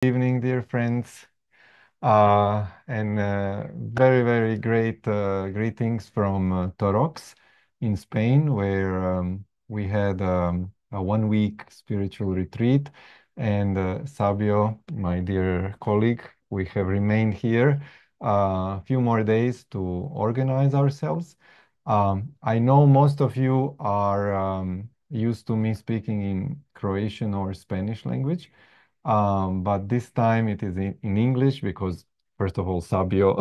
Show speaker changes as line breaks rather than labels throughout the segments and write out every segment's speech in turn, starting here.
Evening, dear friends, and very, very great greetings from Torox in Spain, where we had a 1 week spiritual retreat. And Sabio, my dear colleague, we have remained here a few more days to organize ourselves. I know most of you are used to me speaking in Croatian or Spanish language. But this time it is in English because, first of all, Sabio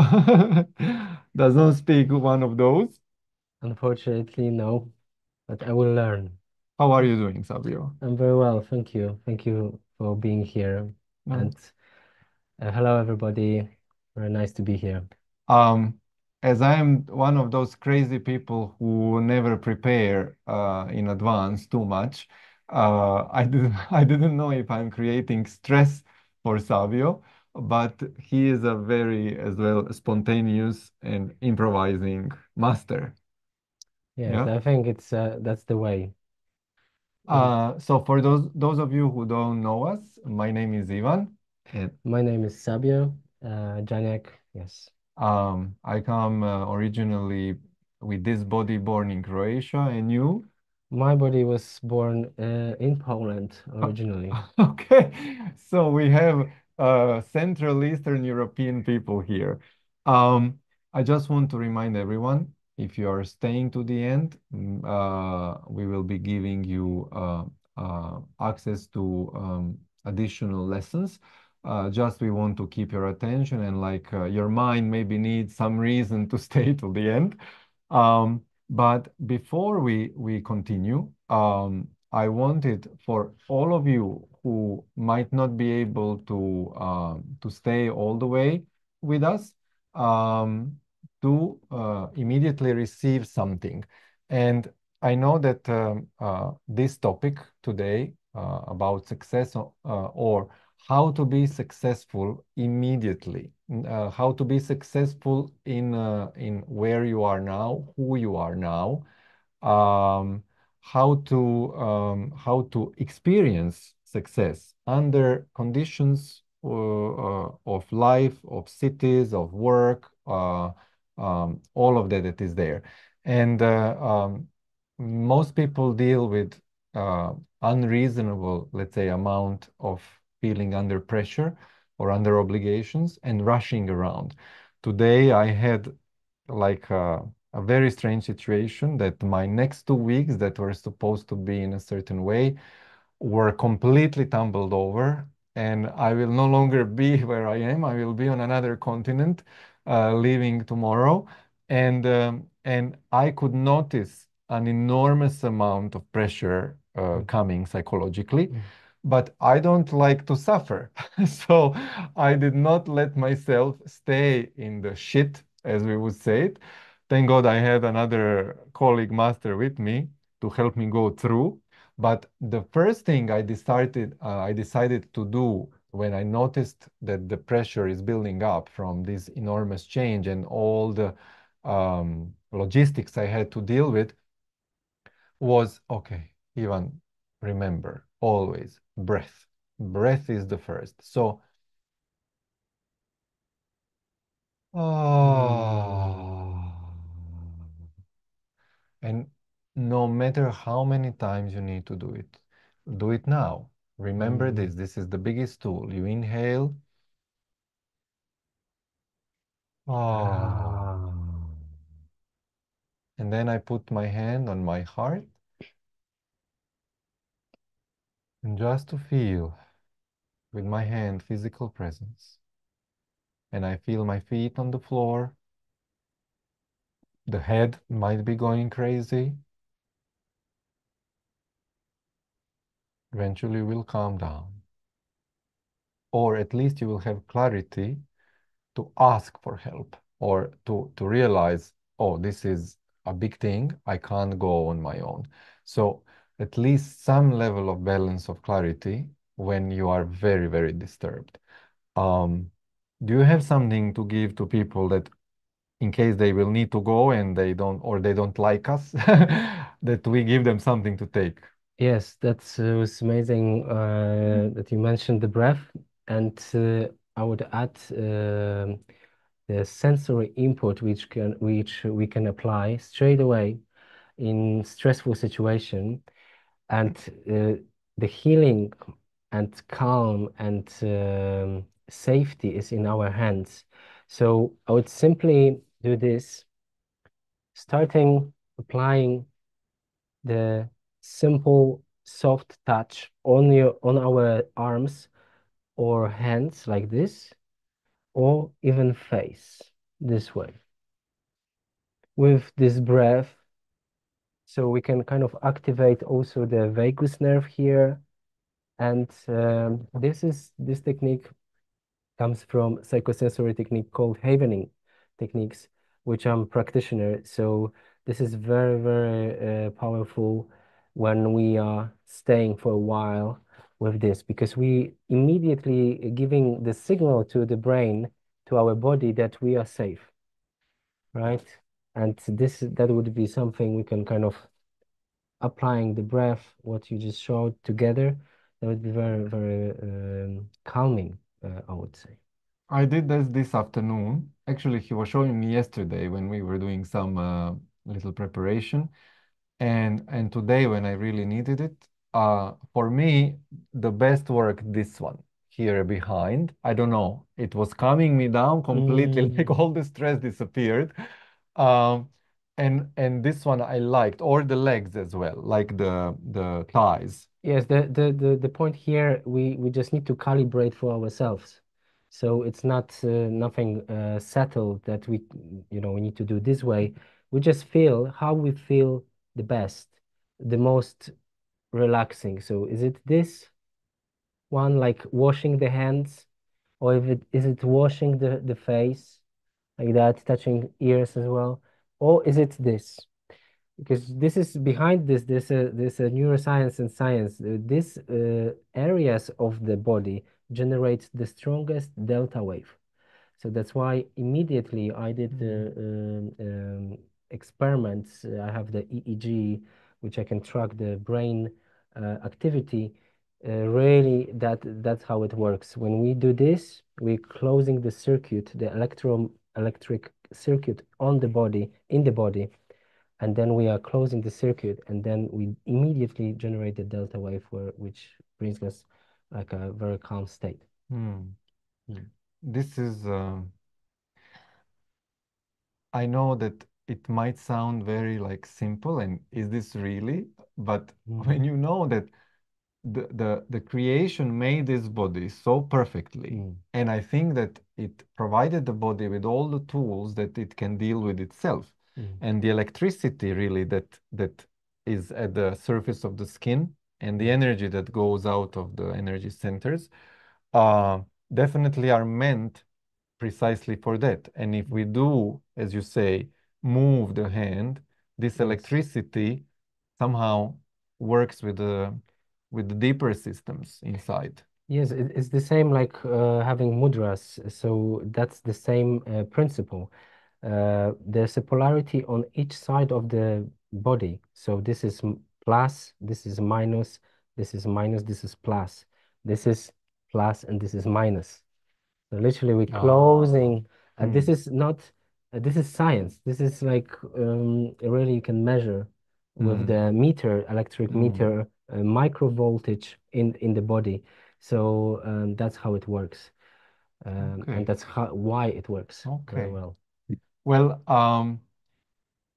does not speak one of those.
Unfortunately, no, but I will learn.
How are you doing, Sabio?
I'm very well, thank you. Thank you for being here.
No.
And hello, everybody. Very nice to be here.
Um, as I am one of those crazy people who never prepare in advance too much, I didn't know if I'm creating stress for Savio, but he is a very as well spontaneous and improvising master.
Yes,
Yeah.
I think it's that's the way. Mm.
So for those of you who don't know us, my name is Ivan, and
My name is Sabio Janiak. Yes.
I come originally with this body born in Croatia, and you?
My body was born in Poland originally.
Okay, so we have Central Eastern European people here. I just want to remind everyone, if you are staying to the end, we will be giving you access to additional lessons. Just we want to keep your attention and like your mind maybe needs some reason to stay to the end. But before we continue, I wanted for all of you who might not be able to stay all the way with us to immediately receive something. And I know that this topic today about success or how to be successful immediately, how to be successful in where you are now, who you are now, um, how to experience success under conditions of life, of cities, of work, all of that is there. And most people deal with unreasonable, let's say, amount of feeling under pressure or under obligations and rushing around. Today, I had like a very strange situation that my next 2 weeks that were supposed to be in a certain way were completely tumbled over, and I will no longer be where I am. I will be on another continent, leaving tomorrow, and I could notice an enormous amount of pressure
Mm.
coming psychologically. But I don't like to suffer. So I did not let myself stay in the shit, as we would say it. Thank God I had another colleague master with me to help me go through. But the first thing I decided to do when I noticed that the pressure is building up from this enormous change and all the logistics I had to deal with was, okay, Ivan, remember always breath. Breath is the first. So,
Mm.
ah, and no matter how many times you need to do it now. Remember
Mm.
this. This is the biggest tool. You inhale. Oh.
Ah.
And then I put my hand on my heart and just to feel with my hand physical presence. And I feel my feet on the floor. The head might be going crazy. Eventually will calm down. Or at least you will have clarity to ask for help or to realize, oh, this is a big thing. I can't go on my own. So at least some level of balance of clarity when you are very, very disturbed. Um, do you have something to give to people that in case they will need to go and they don't or they don't like us, that we give them something to take?
Yes, that's was amazing that you mentioned the breath. and I would add the sensory input which we can apply straight away in stressful situation, and the healing and calm and safety is in our hands. So I would simply do this, starting applying the simple soft touch on our arms or hands like this, or even face this way with this breath. So we can kind of activate also the vagus nerve here. And this technique comes from psychosensory technique called havening techniques, which I'm practitioner. So this is very, very powerful when we are staying for a while with this, because we immediately giving the signal to the brain, to our body, that we are safe, right? And that would be something we can kind of applying the breath, what you just showed together, that would be very, very calming, I would say.
I did this afternoon. Actually, he was showing me yesterday when we were doing some little preparation, and today when I really needed it. For me, the best work this one here behind. I don't know. It was calming me down completely, like
Mm.
all the stress disappeared. Um, and this one I liked, or the legs as well, like the thighs.
Yes, the point here, we just need to calibrate for ourselves. So it's not nothing settled that we need to do this way. We just feel how we feel the best, the most relaxing. So is it this one, like washing the hands, or if it is it washing the face like that, touching ears as well, or is it this? Because this is behind this, there's a neuroscience and science. These areas of the body generate the strongest delta wave. So that's why immediately I did the experiments. I have the EEG, which I can track the brain activity. Really, that's how it works. When we do this, we're closing the circuit, the electric circuit on the body, in the body, and then we are closing the circuit, and then we immediately generate the delta wave, which brings us like a very calm state.
Hmm. This is. I know that it might sound very like simple, and is this really? But when
Mm.
you know that the creation made this body so perfectly,
Mm.
and I think that it provided the body with all the tools that it can deal with itself,
Mm.
and the electricity really that is at the surface of the skin, and the
Mm.
energy that goes out of the energy centers, uh, definitely are meant precisely for that. And if we do, as you say, move the hand, this
Yes.
electricity somehow works with the deeper systems inside.
Yes, it's the same like having mudras. So that's the same principle. There's a polarity on each side of the body. So this is plus, this is minus, this is minus, this is plus, this is plus, and this is minus. So literally, we're
Ah.
closing. This
Hmm.
is not. This is science. This is like really you can measure with
Hmm.
the meter, electric
Hmm.
meter, micro voltage in the body. So that's how it works, and
Okay.
that's why it works very
Okay.
well.
Well,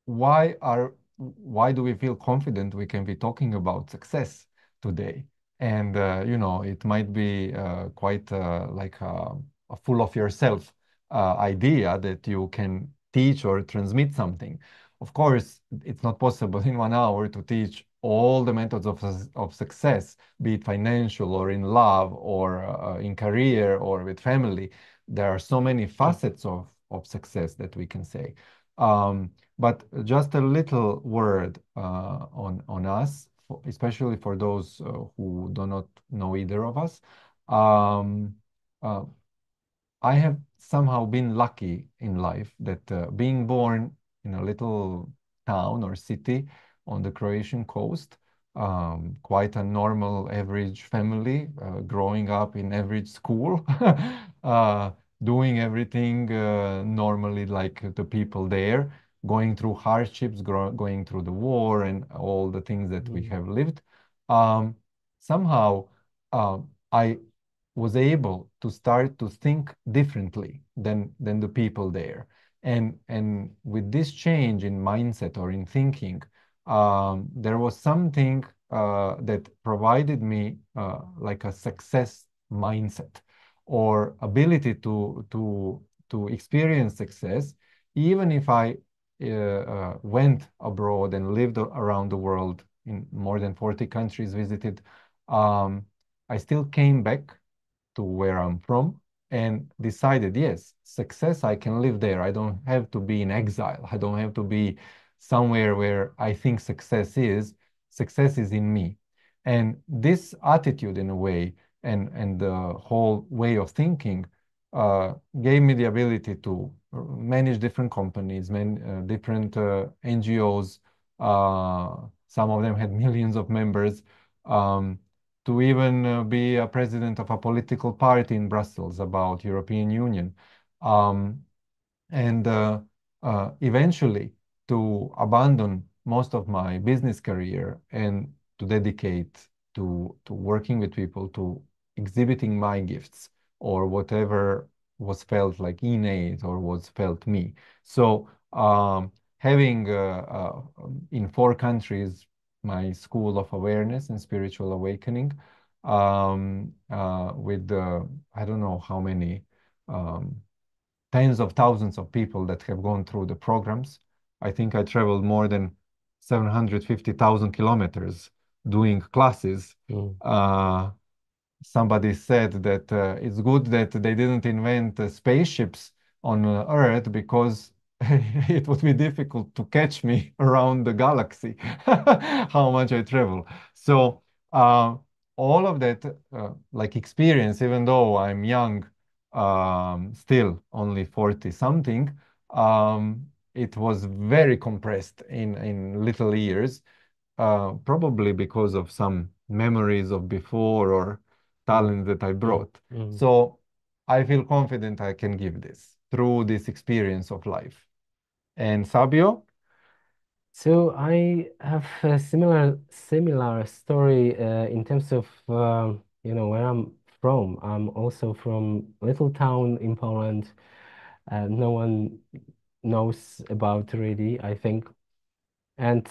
why do we feel confident we can be talking about success today? And it might be quite like a full of yourself idea that you can teach or transmit something. Of course, it's not possible in 1 hour to teach all the methods of success, be it financial or in love or in career or with family. There are so many facets of success that we can say. But just a little word on us, especially for those who do not know either of us. Um, uh, I have somehow been lucky in life that being born in a little town or city on the Croatian coast, quite a normal average family, growing up in average school, doing everything normally like the people there, going through hardships, going through the war and all the things that we
Mm.
have lived. Um, Somehow, I was able to start to think differently than the people there. And with this change in mindset or in thinking, there was something that provided me like a success mindset or ability to experience success, even if I went abroad and lived around the world in more than 40 countries visited. um, I still came back to where I'm from and decided, yes, success, I can live there. I don't have to be in exile. I don't have to be somewhere where I think success is. Success is in me. And this attitude, in a way, and the whole way of thinking gave me the ability to manage different companies, different NGOs. Some of them had millions of members. Um, to even be a president of a political party in Brussels about European Union. Um, and eventually to abandon most of my business career and to dedicate to working with people, to exhibiting my gifts or whatever was felt like innate or was felt me. So having in 4 countries my school of awareness and spiritual awakening with I don't know how many um, tens of thousands of people that have gone through the programs. I think I traveled more than 750,000 kilometers doing classes.
Mm.
Uh, Somebody said that it's good that they didn't invent spaceships on Earth because it would be difficult to catch me around the galaxy, how much I travel. So uh, all of that, like experience, even though I'm young, still only 40 something, it was very compressed in little years, probably because of some memories of before or
Mm.
talent that I
Mm.
brought.
Mm.
So I feel confident I can give this through this experience of life. And Sabio?
So I have a similar story in terms of where I'm from. I'm also from a little town in Poland. No one knows about really, I think. And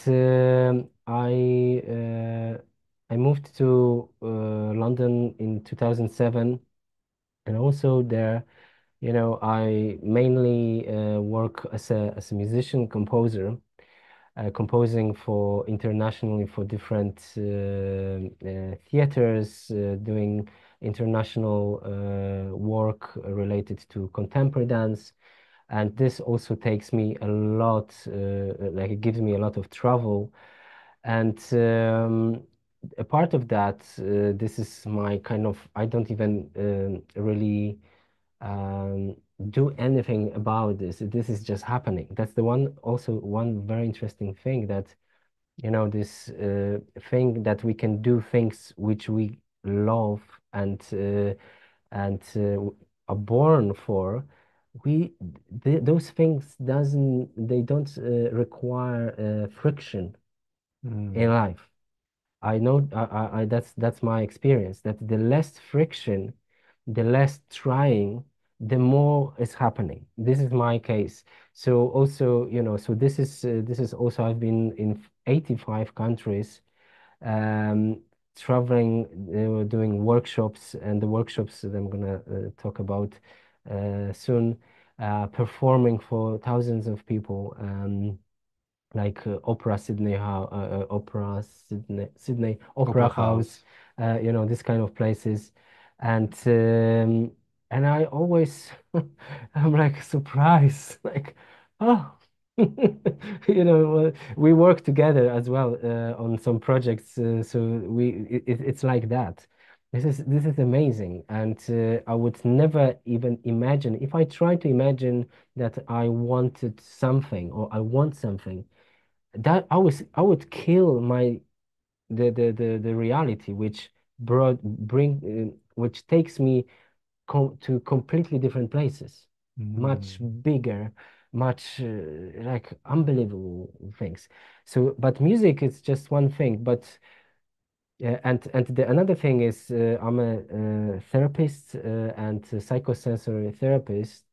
I moved to London in 2007, and also there, I mainly work as a musician composer, composing for internationally for different theaters, doing international work related to contemporary dance. And this also takes me a lot, like it gives me a lot of travel. And a part of that, this is my kind of, I don't even really um, do anything about this. This is just happening. That's the one, also one very interesting thing that, this thing that we can do things which we love and are born for. We those things doesn't they don't require friction in
Mm,
life. I know that's my experience that the less friction, the less trying, the more is happening. This is my case. So also, so this is also I've been in 85 countries, um, traveling, doing workshops, and the workshops that I'm gonna talk about soon, performing for thousands of people. Like Sydney Opera
Opera
House,
House.
this kind of places, and I always I'm like surprised, like, oh, we work together as well on some projects, so it's like that. This is amazing, and I would never even imagine if I try to imagine that I wanted something or I want something that I would kill the reality which takes me to completely different places, much
Mm.
bigger, much like unbelievable things. So, but music is just one thing. But yeah, and another thing is I'm a therapist and a psychosensory therapist,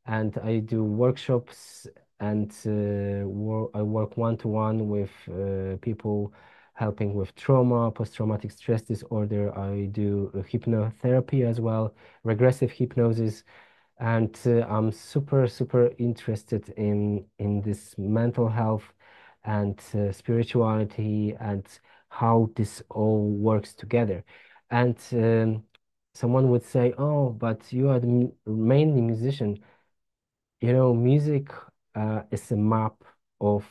and I do workshops and I work one-to-one with people helping with trauma, post-traumatic stress disorder. I do hypnotherapy as well, regressive hypnosis, and I'm super interested in this mental health and spirituality and how this all works together. And someone would say, "Oh, but you are the mainly musician." You know, music is a map of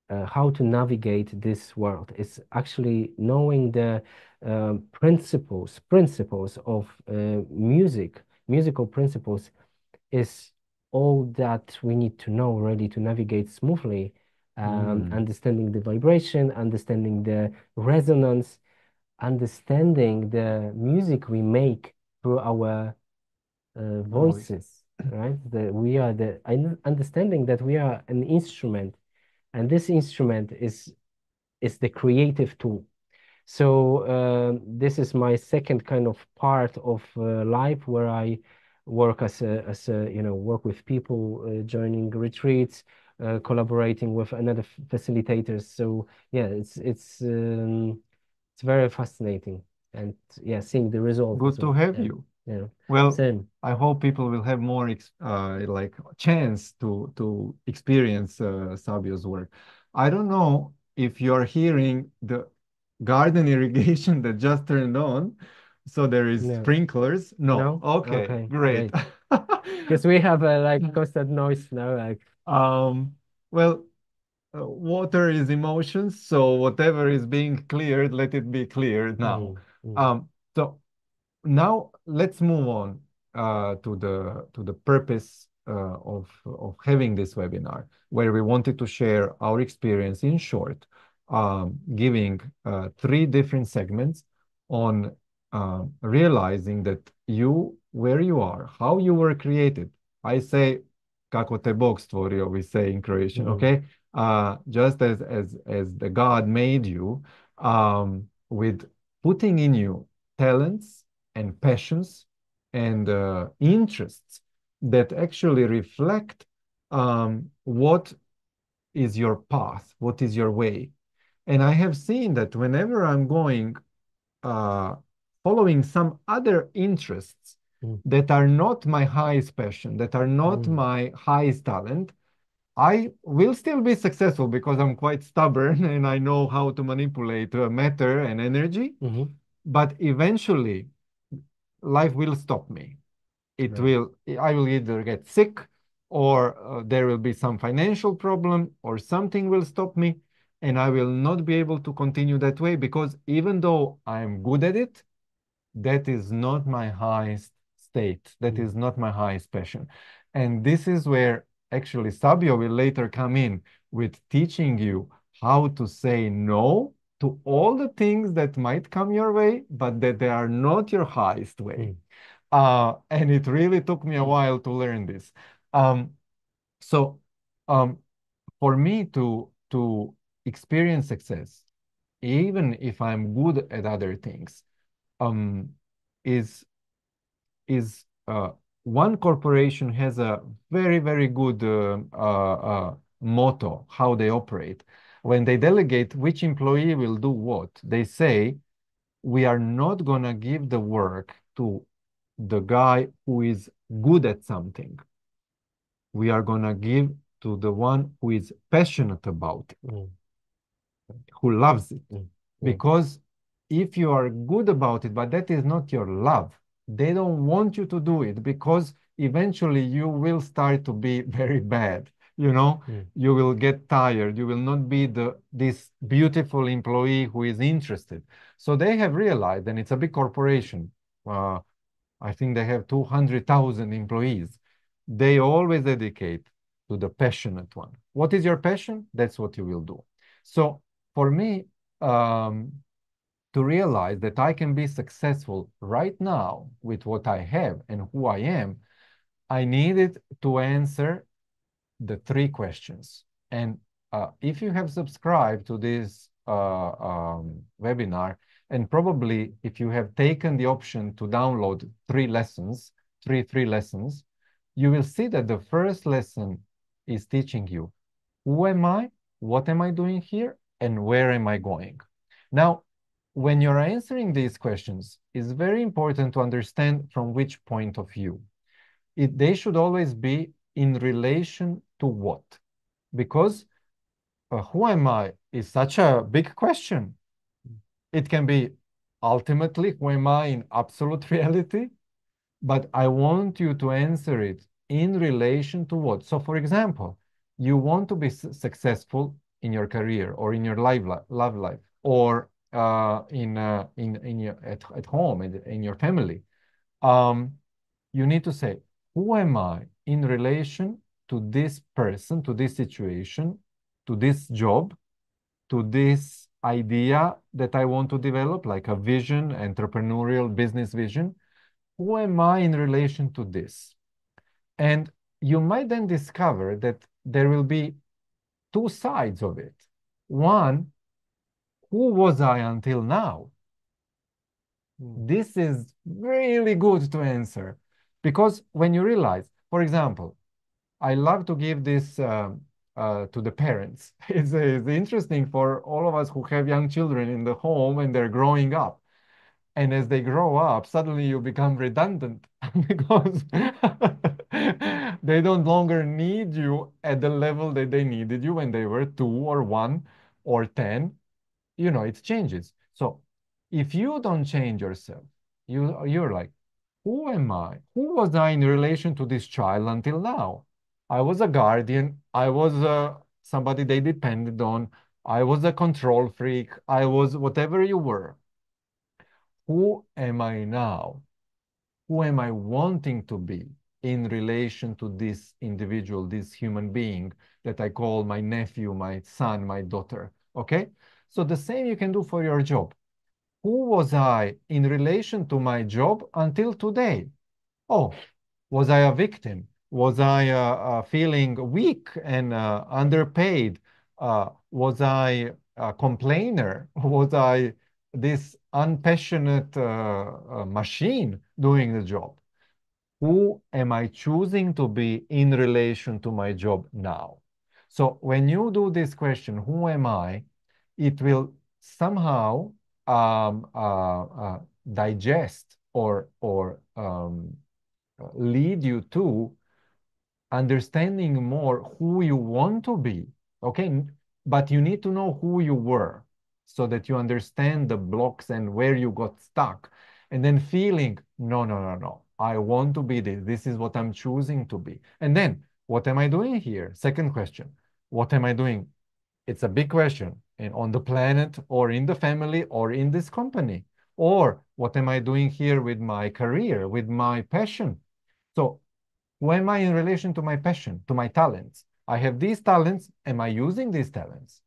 how to navigate this world. It's actually knowing the principles of musical principles is all that we need to know really to navigate smoothly.
Mm.
Understanding the vibration, understanding the resonance, understanding the music we make through our
Voice.
voices, right? We are understanding that we are an instrument, and this instrument is the creative tool. So this is my second kind of part of life where I work as a work with people, joining retreats, collaborating with another facilitators. So yeah, it's very fascinating, and yeah, seeing the result as
Good to
well.
have
Yeah,
you.
yeah,
Well,
same.
I hope people will have more like chance to experience Sabio's work. I don't know if you're hearing the garden irrigation that just turned on. So there is
No,
sprinklers. No.
no,
Okay,
okay,
great.
great. Because we have a like constant noise now, like.
Um, well, water is emotions, so whatever is being cleared, let it be cleared now.
Mm, mm,
So now let's move on to the purpose of having this webinar, where we wanted to share our experience in short, giving three different segments on realizing that you, where you are, how you were created. I say, kako te Bog stvorio, we say in Croatian,
mm,
okay? Just as the God made you, with putting in you talents and passions and interests that actually reflect what is your path, what is your way. And I have seen that whenever I'm going uh, following some other interests
mm,
that are not my highest passion, that are not
mm,
my highest talent, I will still be successful because I'm quite stubborn and I know how to manipulate matter and energy.
mhm.
But eventually, life will stop me. It
Right.
will, I will either get sick or there will be some financial problem or something will stop me and I will not be able to continue that way because even though I'm good at it, that is not my highest state. That
Mm,
is not my highest passion. And this is where actually Sabio will later come in with teaching you how to say no to all the things that might come your way, but that they are not your highest way.
mm,
And it really took me a while to learn this. Um, so um, for me to experience success, even if I'm good at other things, um, is is one corporation has a very good motto how they operate. When they delegate which employee will do what, they say we are not gonna give the work to the guy who is good at something. We are gonna give to the one who is passionate about it,
mm,
who loves it.
mm, mm,
Because if you are good about it, but that is not your love, they don't want you to do it because eventually you will start to be very bad. You know,
mm,
you will get tired. You will not be this beautiful employee who is interested. So they have realized, and it's a big corporation. Uh, I think they have 200,000 employees. They always dedicate to the passionate one. What is your passion? That's what you will do. So for me, um, to realize that I can be successful right now with what I have and who I am, I needed to answer the three questions. And if you have subscribed to this webinar, and probably if you have taken the option to download three lessons, three lessons, you will see that the first lesson is teaching you who am I, what am I doing here, and where am I going? Now, when you're answering these questions, it's very important to understand from which point of view. They should always be in relation to what? Because who am I is such a big question. It can be ultimately who am I in absolute reality, but I want you to answer it in relation to what? So, for example, you want to be successful in your career or in your love life, or in your at home in your family. You need to say, who am I in relation to this person, to this situation, to this job, to this idea that I want to develop, like a vision, entrepreneurial business vision? Who am I in relation to this? And you might then discover that there will be two sides of it. One, who was I until now? This is really good to answer because when you realize, for example, I love to give this to the parents. It's interesting for all of us who have young children in the home and they're growing up. And as they grow up, suddenly you become redundant because they don't longer need you at the level that they needed you when they were 2 or 1 or 10. It changes. So if you don't change yourself, you're like, who am I? Who was I in relation to this child until now? I was a guardian. I was somebody they depended on. I was a control freak. I was whatever you were. Who am I now? Who am I wanting to be in relation to this individual, this human being that I call my nephew, my son, my daughter? Okay? So the same you can do for your job. Who was I in relation to my job until today? Oh, was I a victim? Was I feeling weak and underpaid? Was I a complainer? Was I this unpassionate machine doing the job? Who am I choosing to be in relation to my job now? So when you do this question, who am I? It will somehow digest or lead you to understanding more who you want to be. Okay, but you need to know who you were so that you understand the blocks and where you got stuck, and then feeling, no, no, no, no, I want to be this. This is what I'm choosing to be. And then, what am I doing here? Second question, what am I doing? It's a big question. And on the planet, or in the family, or in this company, or what am I doing here with my career, with my passion? So who am I in relation to my passion, to my talents? I have these talents. Am I using these talents?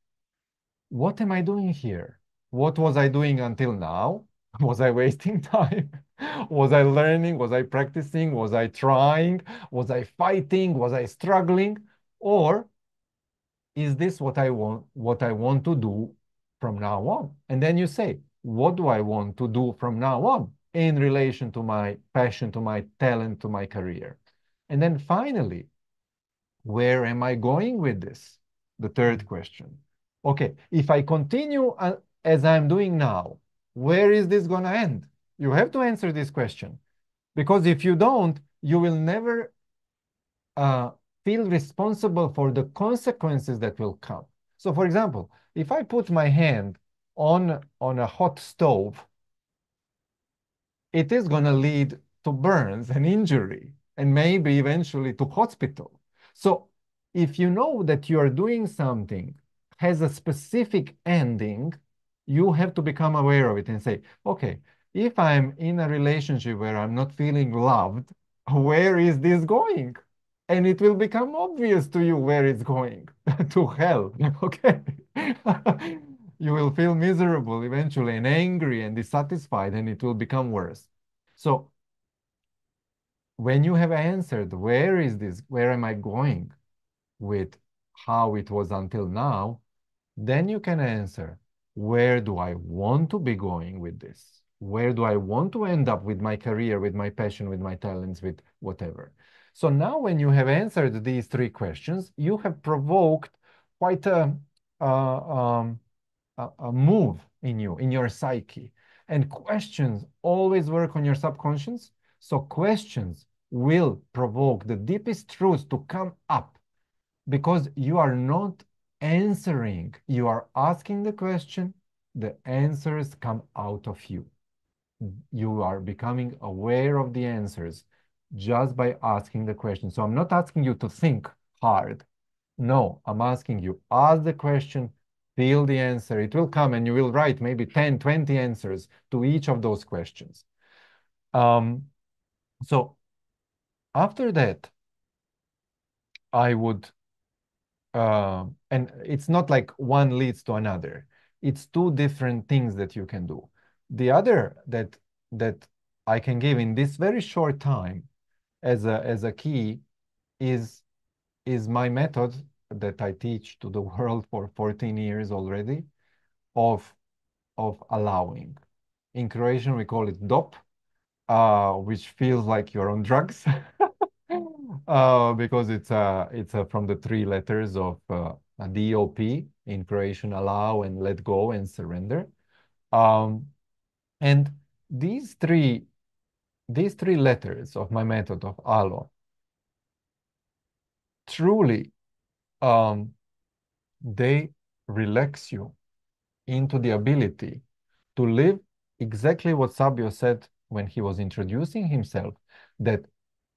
What am I doing here? What was I doing until now? Was I wasting time? Was I learning? Was I practicing? Was I trying? Was I fighting? Was I struggling? Or is this what I want to do from now on? And then you say, what do I want to do from now on in relation to my passion, to my talent, to my career? And then finally, where am I going with this? The third question. Okay, if I continue as I'm doing now, where is this going to end? You have to answer this question because if you don't, you will never uh, feel responsible for the consequences that will come. So, for example, if I put my hand on a hot stove, it is going to lead to burns and injury and maybe eventually to hospital. So if you know that you are doing something has a specific ending, you have to become aware of it and say, okay, if I'm in a relationship where I'm not feeling loved, where is this going? And it will become obvious to you where it's going to hell. Okay. You will feel miserable eventually and angry and dissatisfied, and it will become worse. So when you have answered, where is this? Where am I going with how it was until now? Then you can answer, where do I want to be going with this? Where do I want to end up with my career, with my passion, with my talents, with whatever? So now when you have answered these three questions, you have provoked quite a, um, a move in you, in your psyche. And questions always work on your subconscious. So questions will provoke the deepest truths to come up because you are not answering. You are asking the question, the answers come out of you. You are becoming aware of the answers just by asking the question. So I'm not asking you to think hard. No, I'm asking you, ask the question, feel the answer. It will come and you will write maybe 10, 20 answers to each of those questions. So after that, I would and it's not like one leads to another. It's two different things that you can do. The other that I can give in this very short time as a key is my method that I teach to the world for 14 years already of allowing. In Croatian we call it DOP, which feels like you're on drugs. Because it's from the three letters of DOP in Croatian, allow and let go and surrender. Um, and these three letters of my method of alo truly they relax you into the ability to live exactly what Sabio said when he was introducing himself, that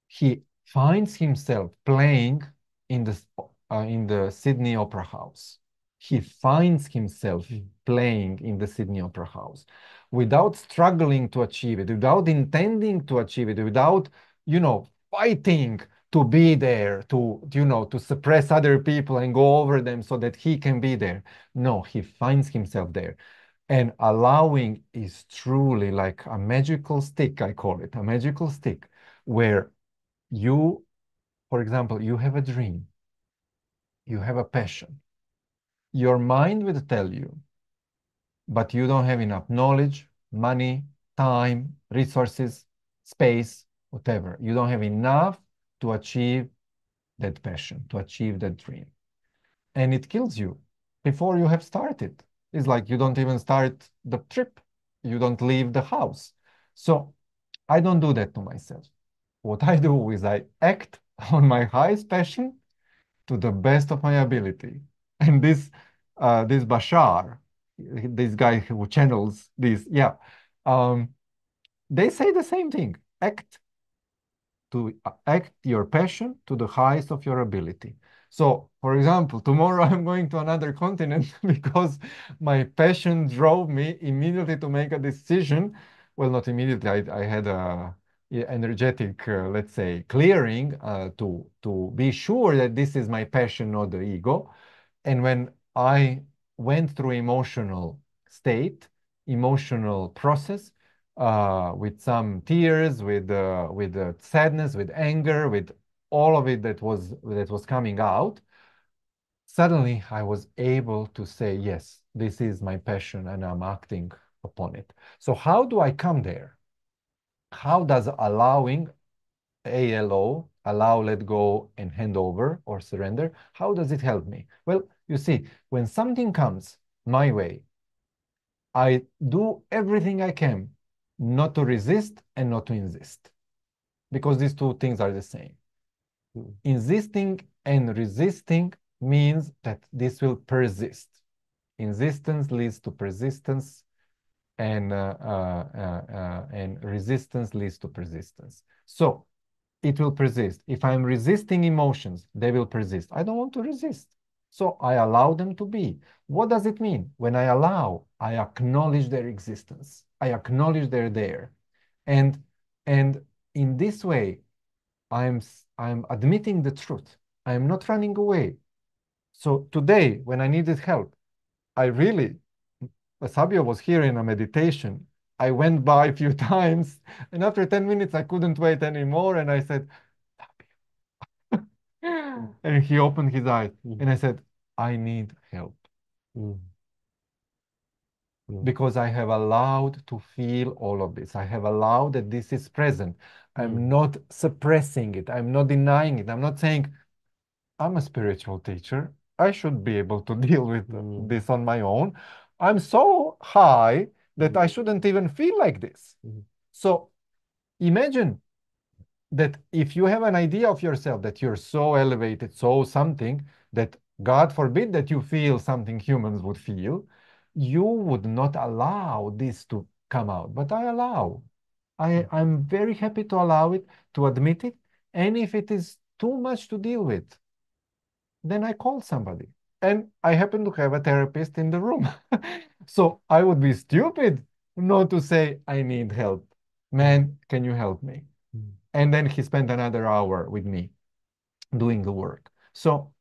he finds himself playing in the Sydney Opera House. He finds himself playing in the Sydney Opera House without struggling to achieve it, without intending to achieve it, without, fighting to be there, to suppress other people and go over them so that he can be there. No, he finds himself there. And allowing is truly like a magical stick, I call it, a magical stick, where you, for example, you have a dream, you have a passion. Your mind will tell you, but you don't have enough knowledge, money, time, resources, space, whatever. You don't have enough to achieve that passion, to achieve that dream. And it kills you before you have started. It's like you don't even start the trip. You don't leave the house. So I don't do that to myself. What I do is I act on my highest passion to the best of my ability. And this Bashar, this guy who channels this, yeah, um, they say the same thing. Act your passion to the highest of your ability. So, for example, tomorrow I'm going to another continent because my passion drove me immediately to make a decision. Well, not immediately. I had a energetic, let's say, clearing to be sure that this is my passion, not the ego. And when I went through emotional state, emotional process, with some tears, with sadness, with anger, with all of it that was coming out. Suddenly, I was able to say, yes, this is my passion, and I'm acting upon it. So, how do I come there? How does allowing ALO, allow, let go, and hand over or surrender, how does it help me? Well, you see, when something comes my way, I do everything I can not to resist and not to insist, because these two things are the same. Insisting and resisting means that this will persist. Insistence leads to persistence, and resistance leads to persistence. So it will persist. If I'm resisting emotions, they will persist. I don't want to resist. So I allow them to be. What does it mean? When I allow, I acknowledge their existence. I acknowledge they're there. And and in this way, I'm admitting the truth. I'm not running away. So today, when I needed help, I really Sabio was here in a meditation. I went by a few times, and after 10 minutes, I couldn't wait anymore. And I said, and he opened his eyes, and I said, I need help. Because I have allowed to feel all of this. I have allowed that this is present. I'm not suppressing it. I'm not denying it. I'm not saying, I'm a spiritual teacher. I should be able to deal with this on my own. I'm so high that I shouldn't even feel like this. So imagine that if you have an idea of yourself that you're so elevated, so something, that God forbid that you feel something humans would feel, you would not allow this to come out. But I allow. I'm very happy to allow it, to admit it. And if it is too much to deal with, then I call somebody. And I happen to have a therapist in the room. So I would be stupid not to say, I need help. Man, can you help me? And then he spent another hour with me doing the work. So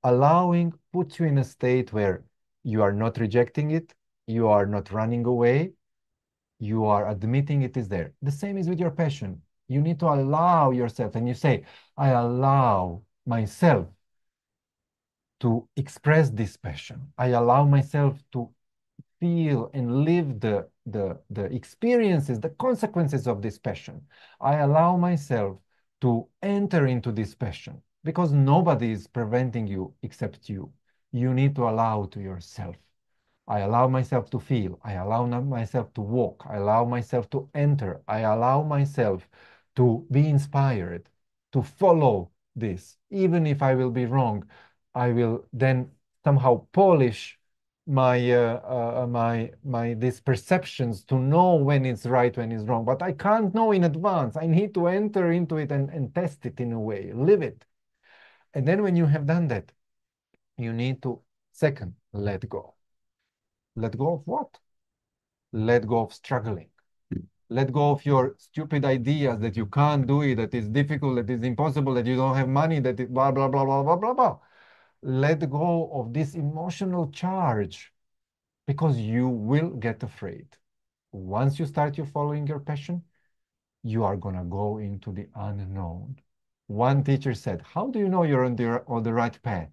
allowing puts you in a state where you are not rejecting it, you are not running away, you are admitting it is there. The same is with your passion. You need to allow yourself, and you say, I allow myself to express this passion. I allow myself to feel and live the experiences, the consequences of this passion. I allow myself to enter into this passion because nobody is preventing you except you. You need to allow to yourself. I allow myself to feel. I allow myself to walk. I allow myself to enter. I allow myself to be inspired, to follow this. Even if I will be wrong, I will then somehow polish my these perceptions to know when it's right, when it's wrong. But I can't know in advance. I need to enter into it and test it in a way, live it. And then when you have done that, you need to, second, let go. Let go of what? Let go of struggling. Let go of your stupid ideas that you can't do it, that it's difficult, that it's impossible, that you don't have money, that it blah, blah, blah, blah, blah, blah, blah. Let go of this emotional charge because you will get afraid. Once you start you following your passion, you are going to go into the unknown. One teacher said, how do you know you're on the right path?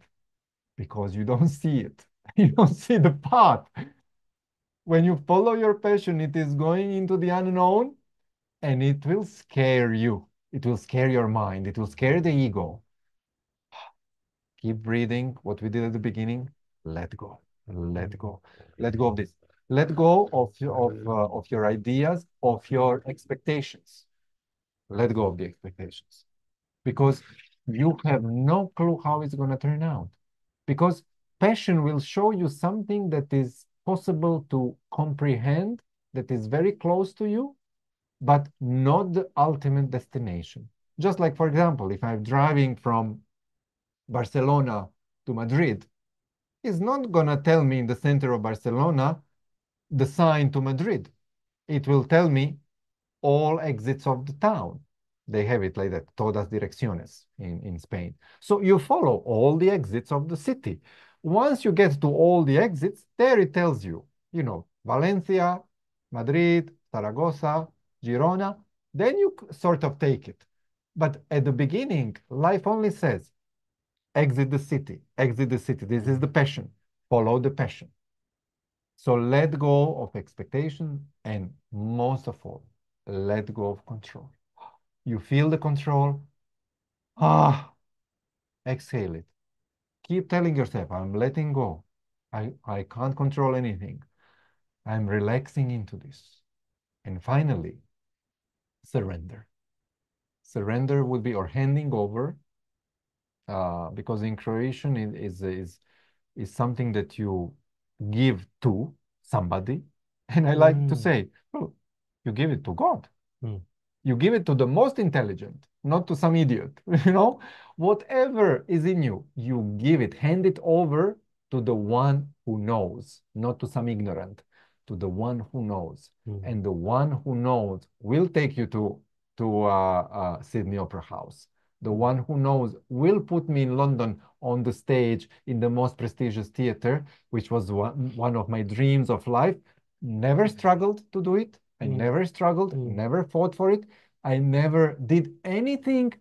Because you don't see it. You don't see the path. When you follow your passion, it is going into the unknown and it will scare you. It will scare your mind. It will scare the ego. Keep breathing. What we did at the beginning, let go. Let go. Let go of this. Let go of your ideas, of your expectations. Let go of the expectations. Because you have no clue how it's going to turn out. Because passion will show you something that is possible to comprehend, that is very close to you, but not the ultimate destination. Just like, for example, if I'm driving from Barcelona to Madrid, it's not going to tell me in the center of Barcelona the sign to Madrid. It will tell me all exits of the town. They have it like that, todas direcciones in Spain. So you follow all the exits of the city. Once you get to all the exits, there it tells you, Valencia, Madrid, Zaragoza, Girona, then you sort of take it. But at the beginning, life only says, exit the city, exit the city. This is the passion. Follow the passion. So let go of expectation and most of all, let go of control. You feel the control. Exhale it. Keep telling yourself, I'm letting go. I can't control anything. I'm relaxing into this. And finally, surrender. Surrender would be or handing over, because in Croatian is something that you give to somebody. And I like to say, well, you give it to God. You give it to the most intelligent, not to some idiot. Whatever is in you, you give it, hand it over to the one who knows, not to some ignorant, to the one who knows. And the one who knows will take you to Sydney Opera House. the one who knows, will put me in London on the stage in the most prestigious theater, which was one of my dreams of life. Never struggled to do it. I never struggled, never fought for it. I never did anything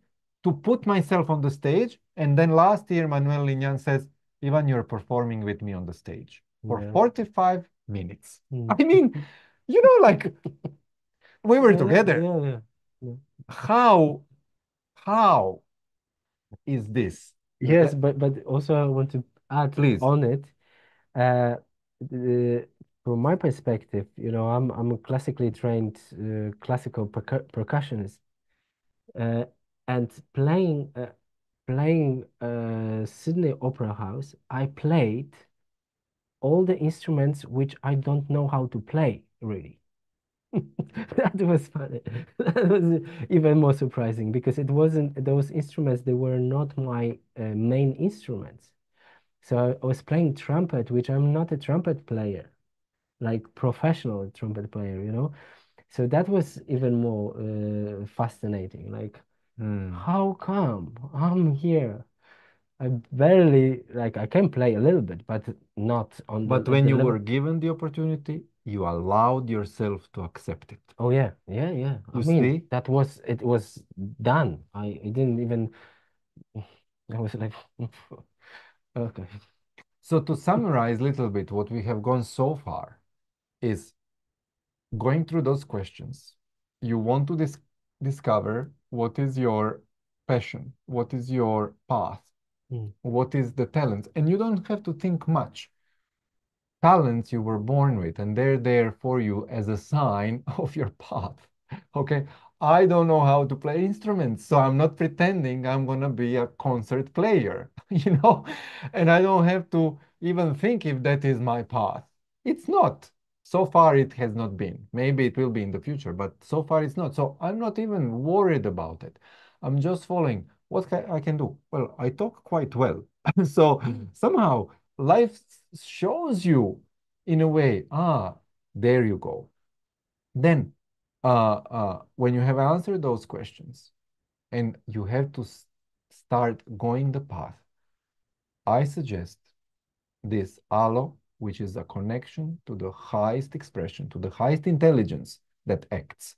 to put myself on the stage. And then last year, Manuel Lignan says, Ivan, you're performing with me on the stage for 45 minutes. I mean, like we were together.
Yeah.
How is this?
Yes, but also I want to add
Please.
on it. Uh, from my perspective, I'm a classically trained classical percussionist, uh, and playing Sydney Opera House, I played all the instruments which I don't know how to play, really. That was funny. That was even more surprising because it wasn't those instruments, they were not my main instruments. So I was playing trumpet, which I'm not a trumpet player, like professional trumpet player. So that was even more fascinating. Like, how come I'm here? I barely like I can play a little bit, but not on
But
at
when
the
you
level.
were given the opportunity, you allowed yourself to accept it.
Oh yeah. I
You
mean,
see?
it was done. I didn't even. I was like, okay.
So to summarize a little bit what we have gone so far is going through those questions. You want to discover what is your passion, what is your path, what is the talent, and you don't have to think much. Talents you were born with, and they're there for you as a sign of your path. Okay, I don't know how to play instruments, so I'm not pretending I'm gonna be a concert player, and I don't have to even think if that is my path. It's not. So far, it has not been. Maybe it will be in the future, but so far it's not. So I'm not even worried about it. I'm just following what I can do. Well, I talk quite well. So somehow life shows you in a way, there you go. Then, when you have answered those questions and you have to start going the path, I suggest this alo, which is a connection to the highest expression, to the highest intelligence that acts.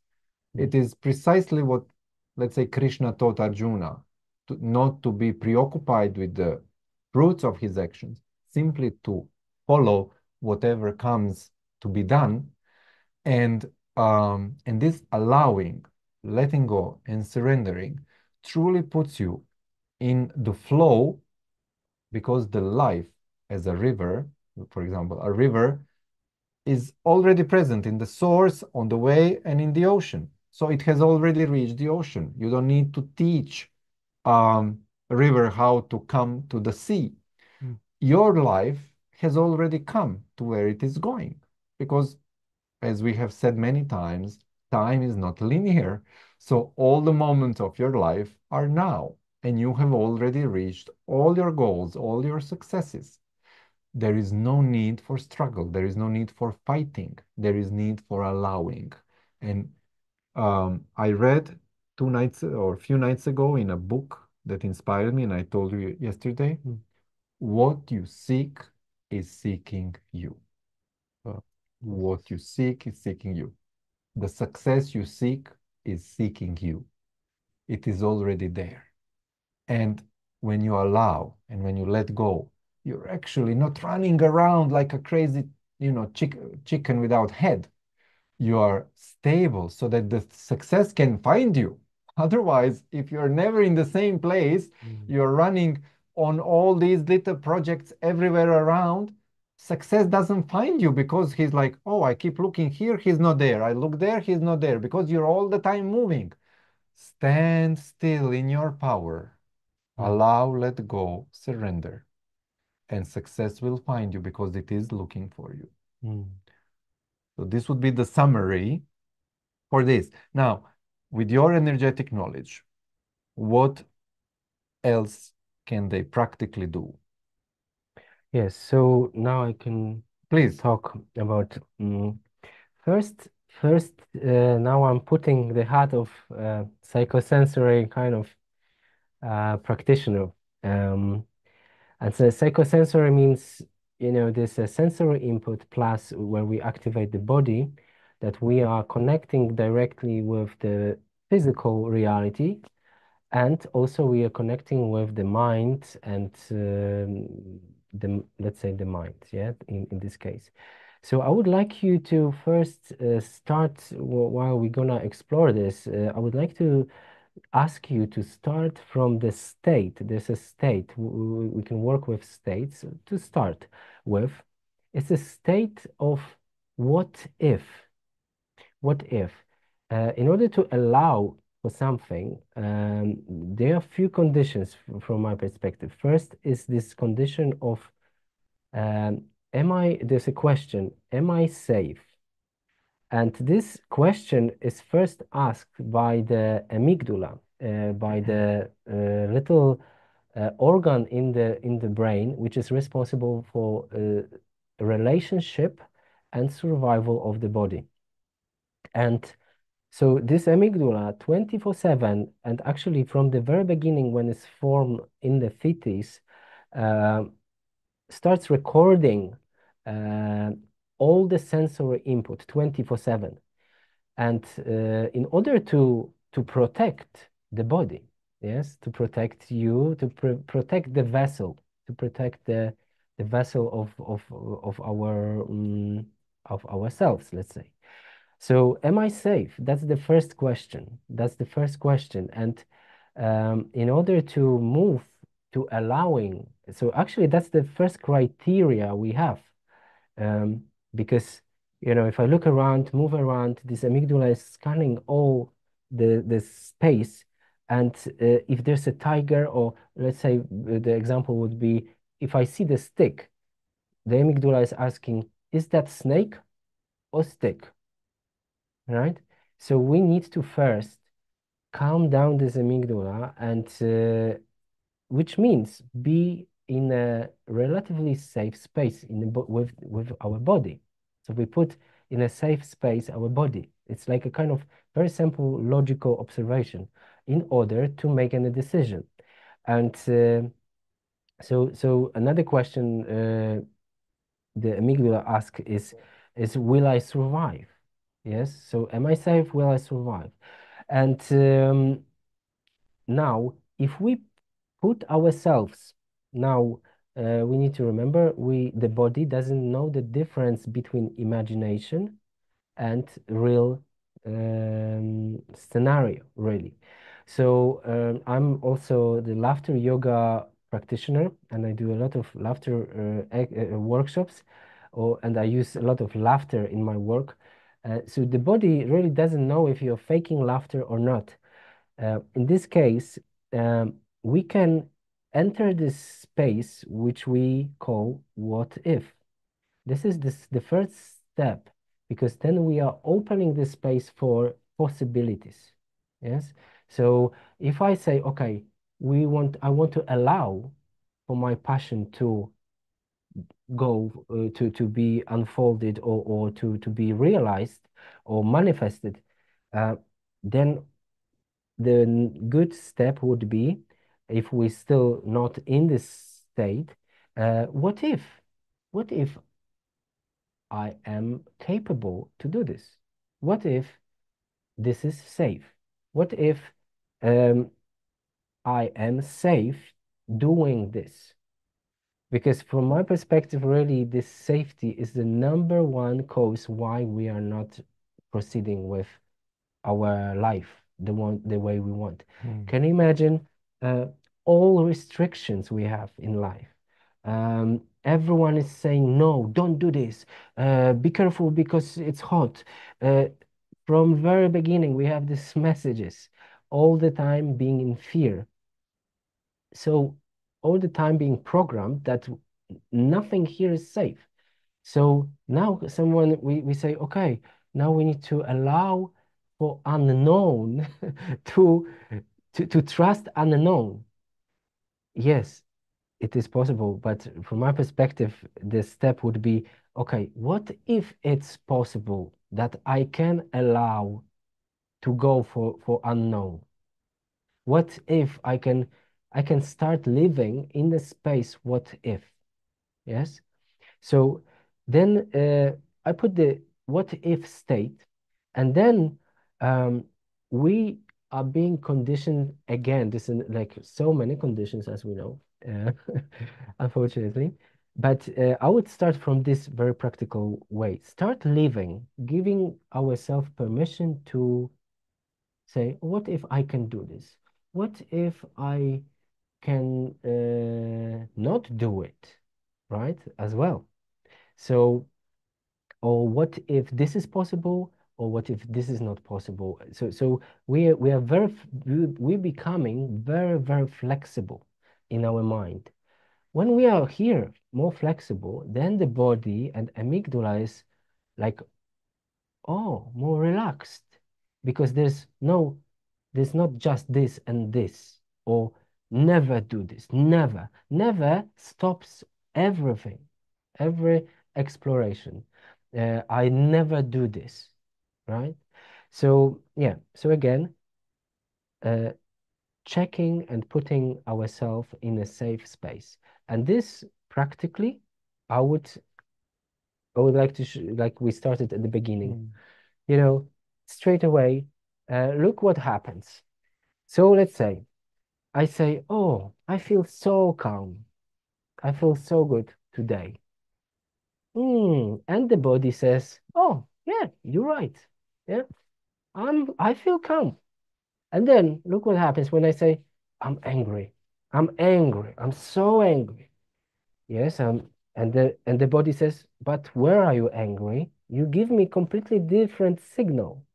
It is precisely what, let's say, Krishna taught Arjuna, not to be preoccupied with the fruits of his actions, simply to follow whatever comes to be done. And this allowing, letting go, and surrendering truly puts you in the flow, because the life as a river, for example, a river is already present in the source, on the way, and in the ocean. So it has already reached the ocean. You don't need to teach a river how to come to the sea. Your life has already come to where it is going, because, as we have said many times, time is not linear. So all the moments of your life are now, and you have already reached all your goals, all your successes. There is no need for struggle. There is no need for fighting. There is need for allowing. And I read 2 nights or a few nights ago in a book that inspired me, and I told you yesterday, what you seek is seeking you. What you seek is seeking you. The success you seek is seeking you. It is already there. And when you allow and when you let go, you're actually not running around like a crazy, chicken without head. You are stable so that the success can find you. Otherwise, if you're never in the same place, you're running on all these little projects everywhere around, success doesn't find you, because he's like, oh, I keep looking here, he's not there. I look there, he's not there, because you're all the time moving. Stand still in your power. Allow, let go, surrender, and success will find you because it is looking for you. So this would be the summary for this. Now, with your energetic knowledge, what else can they practically do?
Yes, so now I can
Please.
talk about first now I'm putting the hat of psychosensory kind of practitioner. Um, and so psychosensory means, there's a sensory input plus where we activate the body, that we are connecting directly with the physical reality, and also we are connecting with the mind and let's say the mind, yeah, in this case. So I would like you to first start, while we're gonna explore this, I would like to ask you to start from the state. There's a state. We can work with states to start with. It's a state of what if. What if? In order to allow for something, there are few conditions from my perspective. First is this condition of there's a question, am I safe? And this question is first asked by the amygdala, by the little organ in the brain, which is responsible for relationship and survival of the body. And so this amygdala, 24/7, and actually from the very beginning when it's formed in the fetus, uh, starts recording uh, all the sensory input 24/7. And in order to protect the body, yes, to protect you, to protect the vessel, to protect the vessel of of ourselves, let's say. So, am I safe? That's the first question. That's the first question. And in order to move to allowing, so actually, that's the first criteria we have. Um, because, if I look around, move around, this amygdala is scanning all the space. And if there's a tiger, or let's say the example would be, if I see the stick, the amygdala is asking, is that snake or stick? Right? So we need to first calm down this amygdala, and which means be in a relatively safe space with our body. So we put in a safe space our body. It's like a kind of very simple logical observation in order to make any decision. And so another question the amygdala ask is will I survive? Yes. So am I safe? Will I survive? And now, if we put ourselves, now we need to remember the body doesn't know the difference between imagination and real scenario, really. So I'm also the laughter yoga practitioner, and I do a lot of laughter workshops, and I use a lot of laughter in my work. So the body really doesn't know if you're faking laughter or not. In this case, we can enter this space which we call what if. This is the first step, because then we are opening the space for possibilities. Yes. So if I say, okay, I want to allow for my passion to go to be unfolded, or to be realized or manifested, then the good step would be, if we're still not in this state, what if? What if I am capable to do this? What if this is safe? What if um, I am safe doing this? Because from my perspective, really, this safety is the number one cause why we are not proceeding with our life the way we want. Can you imagine uh, all restrictions we have in life? Everyone is saying, no, don't do this. Be careful because it's hot. Uh, from very beginning, we have these messages all the time being in fear. So all the time being programmed that nothing here is safe. So now we say, okay, now we need to allow for unknown to, to trust unknown. Yes, it is possible, but from my perspective, the step would be, okay, what if it's possible that I can allow to go for unknown? What if I can I can start living in the space what if. Yes. So then I put the what if state, and then um, we are being conditioned again. This is like so many conditions, as we know, uh, unfortunately. But I would start from this very practical way. Start living, giving ourselves permission to say, what if I can do this? What if I can not do it, right? As well. So, or what if this is possible, or what if this is not possible? So we are we're becoming very flexible in our mind. When we are here more flexible, then the body and amygdala is like, oh, more relaxed, because there's not just this and this, or never do this, never stops everything, every exploration. I never do this, right? So yeah, so again, uh, checking and putting ourselves in a safe space, and this practically, I would I would like to like we started at the beginning,
Mm.
you know, straight away, look what happens. So let's say I say, oh, I feel so calm. I feel so good today. And the body says, oh, yeah, you're right. Yeah, I feel calm. And then look what happens when I say, I'm angry. I'm angry. I'm so angry. Yes, and the body says, but where are you angry? You give me completely different signal.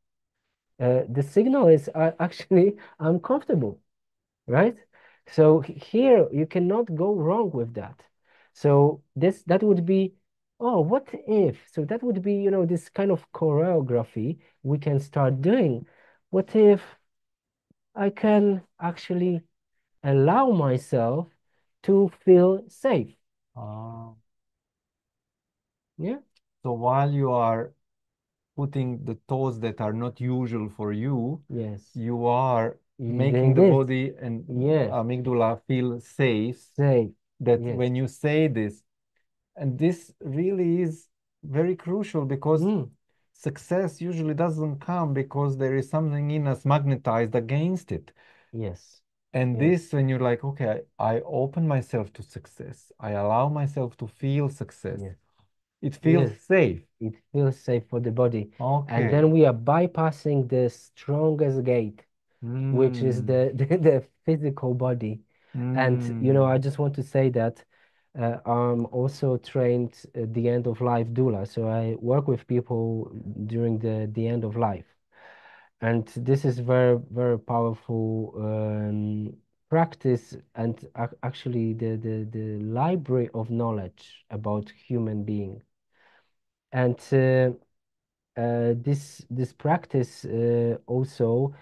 The signal is actually I'm comfortable, right? So here you cannot go wrong with that. So that would be, oh, what if? So that would be, this kind of choreography we can start doing. What if I can actually allow myself to feel safe?
Ah.
Yeah.
So while you are putting the thoughts that are not usual for you,
Yes.
you are
You're
making
doing
the
this.
body and
Yes.
amygdala feel safe.
Safe.
That
Yes.
when you say this, and this really is very crucial because
Mm.
success usually doesn't come because there is something in us magnetized against it.
Yes.
And
Yes.
this, when you're like, okay, I open myself to success, I allow myself to feel success,
Yes.
it feels
Yes.
safe.
It feels safe for the body. And
Okay.
then we are bypassing the strongest gate, which is
Mm,
the physical body. And, I
mm,
just want to say that I'm also trained at the end of life doula. So I work with people during the end of life. And this is very powerful practice, and actually the library of knowledge about human being. And this practice also,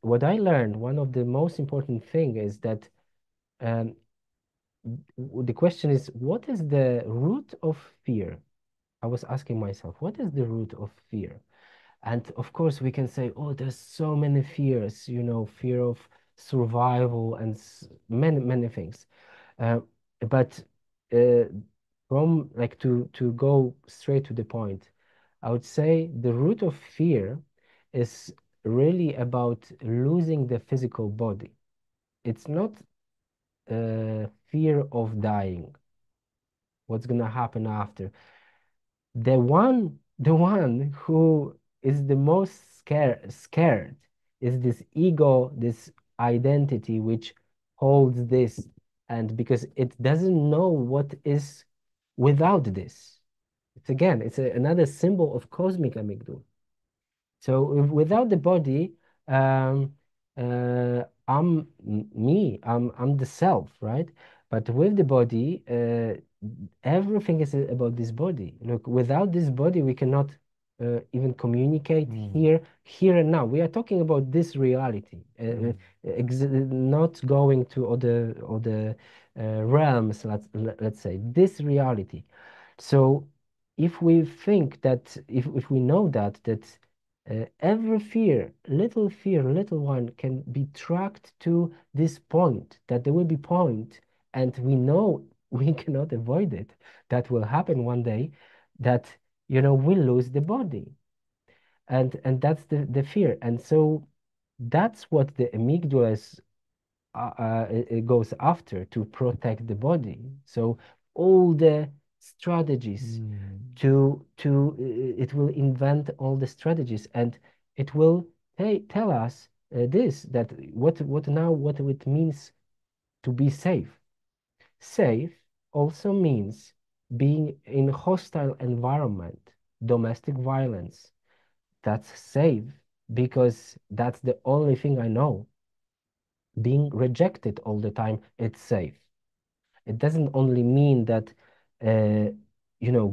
what I learned, one of the most important thing is that um, the question is, what is the root of fear? I was asking myself, what is the root of fear? And of course, we can say, oh, there's so many fears, fear of survival and many things. Uh, but uh, from like to go straight to the point, I would say the root of fear is really about losing the physical body. It's not fear of dying, what's gonna happen after. The one who is the most scared is this ego, this identity which holds this, and because it doesn't know what is without this. It's another symbol of cosmic amygdala. So without the body, me, I'm the self, right? But with the body, everything is about this body. Look, without this body, we cannot even communicate
mm,
here and now. We are talking about this reality,
mm,
not going to other realms. Let's say this reality. So if we think that, if we know that Every fear, little one, can be tracked to this point, that there will be point, and we know we cannot avoid it. That will happen one day, that we lose the body, and that's the fear. And so that's what the amygdala is it goes after, to protect the body. So all the strategies it will invent all the strategies, and it will tell us this, that what it means to be safe. Safe also means being in hostile environment, domestic violence. That's safe because that's the only thing I know. Being rejected all the time, it's safe. It doesn't only mean that, uh,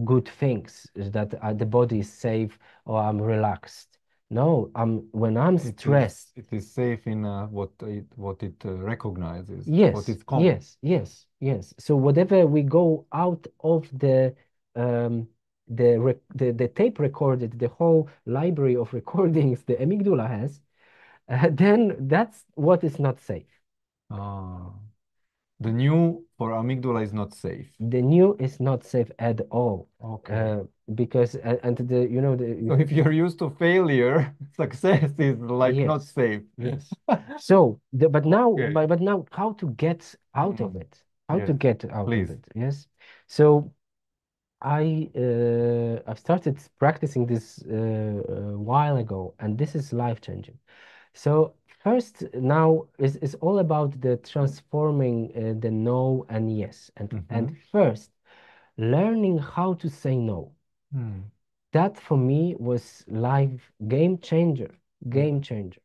good things, is that the body is safe or I'm relaxed. No, when I'm stressed.
It is safe in what it recognizes, what
Yes,
is common.
yes, yes, yes. So whatever we go out of um, the tape recorded, the whole library of recordings the amygdala has, then that's what is not safe.
Ah, the new for amygdala is not safe.
The new is not safe at all.
Okay.
uh, because and the
So if you're used to failure, success is like not
yes,
safe.
yes. So but now,
Okay.
how to get out of
Mm.
it, how to
Yes,
get out of
please.
it? Yes. So I've started practicing this a while ago, and this is life changing. So first, now is all about the transforming the no and yes, and
Hmm.
first learning how to say no.
Hmm.
That for me was life game changer,
Hmm.
game changer.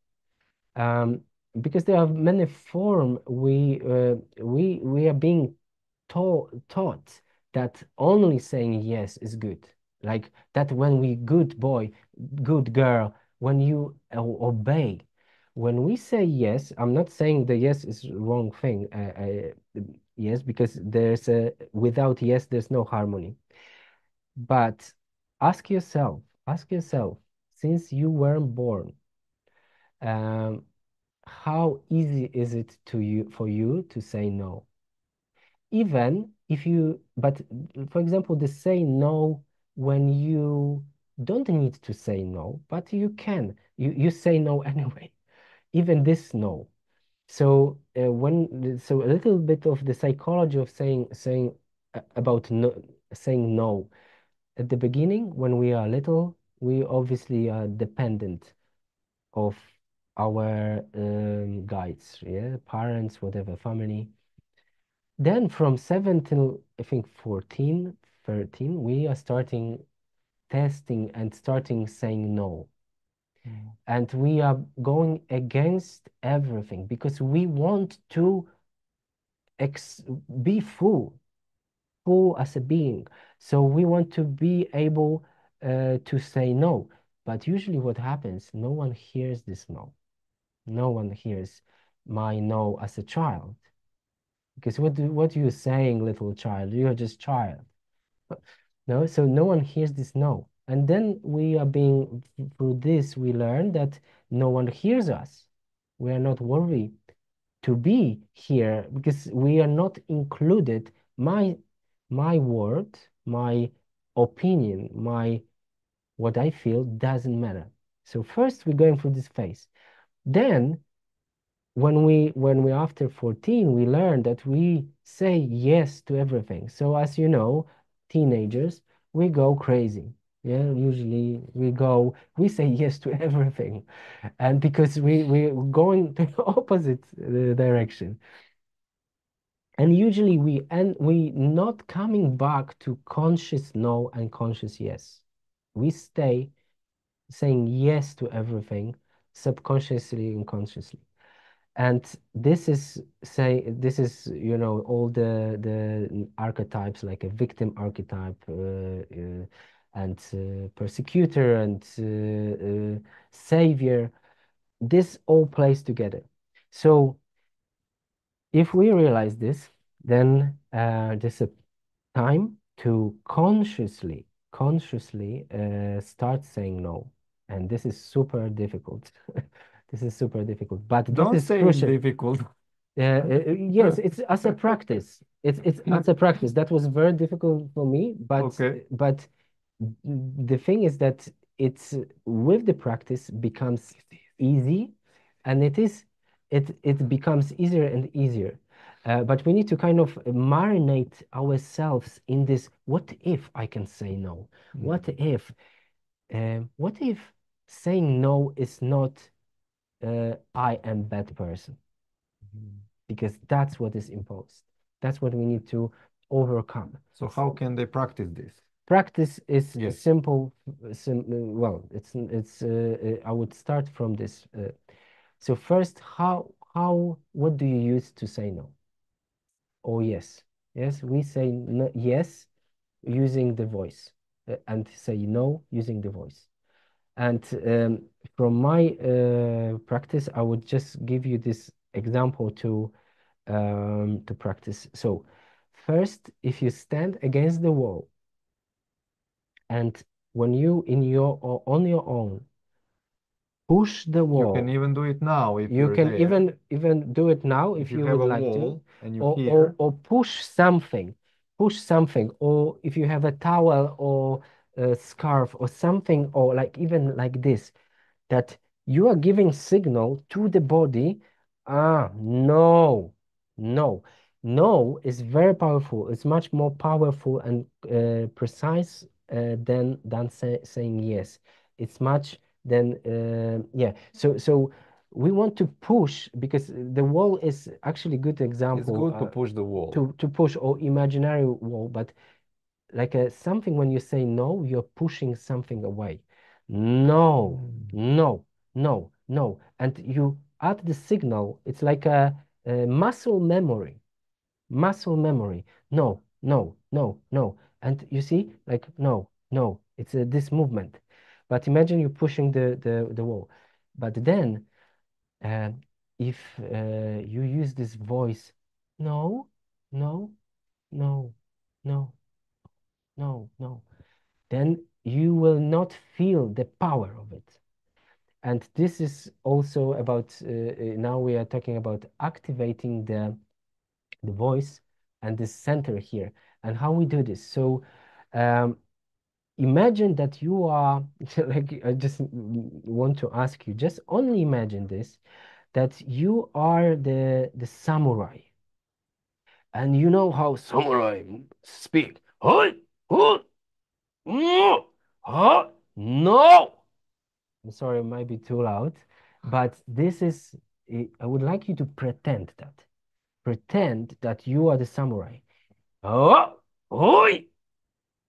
Um, because there are many form we are being taught that only saying yes is good. Like that when we good boy, good girl, when you obey. When we say yes, I'm not saying the yes is wrong thing. Yes, because there's a without yes, there's no harmony. But ask yourself, since you weren't born, um, how easy is it to you for you to say no? Even if you, but for example, the say no when you don't need to say no, but you can, you say no anyway. Even this no. So so a little bit of the psychology of saying about no, saying no. At the beginning, when we are little, we obviously are dependent of our guides, yeah, parents, whatever, family. Then from 7 till I think 14, 13, we are starting testing and starting saying no.
Hmm.
And we are going against everything because we want to ex be full as a being. So we want to be able to say no. But usually what happens, no one hears this no. No one hears my no as a child. Because what are you saying, little child? You're just child. No, so no one hears this no. And then we are being, through this, we learn that no one hears us. We are not worthy to be here because we are not included. My word, my opinion, my what I feel doesn't matter. So first we're going through this phase. Then when we after 14, we learn that we say yes to everything. So as you know, teenagers, we go crazy. Yeah, usually we say yes to everything, and because we're going the opposite direction. And usually we not coming back to conscious no and conscious yes. We stay saying yes to everything subconsciously and consciously. And this is all the archetypes, like a victim archetype, and persecutor and savior. This all plays together. So if we realize this, then there's a time to consciously start saying no. And this is super difficult. This is super difficult, but this
Don't
is
say it's
crucial.
difficult.
Yes, it's as a practice. It's as a practice. That was very difficult for me,
Okay.
but the thing is that it's with the practice becomes easy, and it becomes easier and easier. But we need to kind of marinate ourselves in this. What if I can say no? What if? What if saying no is not I am bad person?
Mhm.
Because that's what is imposed. That's what we need to overcome.
So how can they practice this?
Practice is
Yes.
simple. Well, I would start from this. So first, what do you use to say no? Oh yes, yes. We say no, yes using the voice, and say no using the voice. And from my practice, I would just give you this example to practice. So first, if you stand against the wall and when you in your or on your own push the
You can
wall,
even do it now if
you
you're
can
there.
even do it now
If
if
you
you
have
would
a
like to,
wall and you hear,
or push something, or if you have a towel or a scarf or something, or like even like this, that you are giving signal to the body, no, no, no is very powerful. It's much more powerful and precise than saying yes. It's much than yeah. So we want to push because the wall is actually a good
it's
example
good to push the wall.
to push or imaginary wall, but like something when you say no, you're pushing something away. No,
Mm.
no, no, no. And you add the signal, it's like a muscle memory, muscle memory. No, no, no, no. And you see, like, no, no, it's this movement. But imagine you pushing the wall. But then, uh, if you use this voice, no, no, no, no, no, no, then you will not feel the power of it. And this is also about, now we are talking about activating the voice and the center here and how we do this. So um, imagine that you are, like, I just want to ask you, just only imagine this, that you are the samurai. And you know how samurai speak. Huh? Huh? Huh? No. I'm sorry, it might be too loud, but this is, I would like you to pretend that. Pretend that you are the samurai. Oh, oi!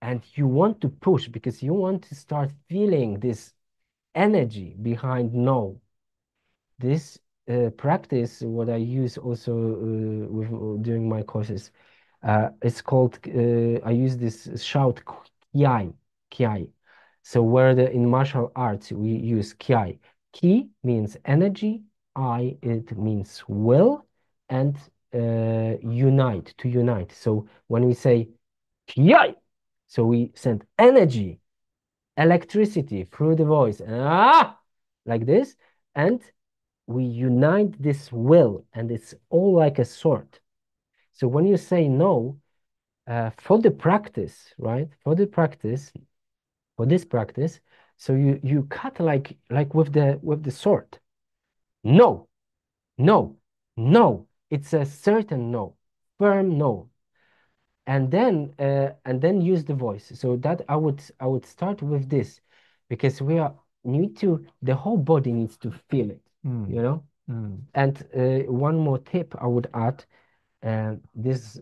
And you want to push because you want to start feeling this energy behind no. This practice, what I use also during my courses, it's called, I use this shout kiai, kiai. So where in martial arts we use kiai. Ki means energy, I it means will, and unite, to unite. So when we say kiai, so we send energy, electricity through the voice, like this, and we unite this will, and it's all like a sword. So when you say no, for the practice, right? For this practice, so you cut like with the sword. No, no, no. It's a certain no, firm no, and then use the voice. So that I would start with this, because we are need to the whole body needs to feel it, you
Mm.
know.
Mm.
And one more tip I would add, this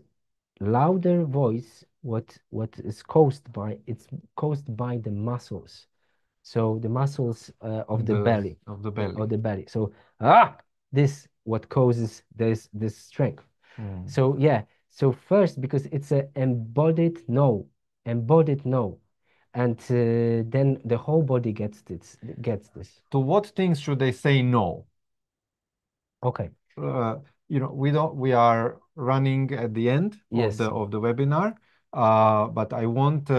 louder voice, what is caused by, it's caused by the muscles. So the muscles
Of the belly.
of the belly. So this what causes this strength.
Mm.
So yeah, so first, because it's a embodied no, and then the whole body gets this.
To what things should they say no?
Okay.
uh, we are running at the end
Yes.
of the webinar, but I want,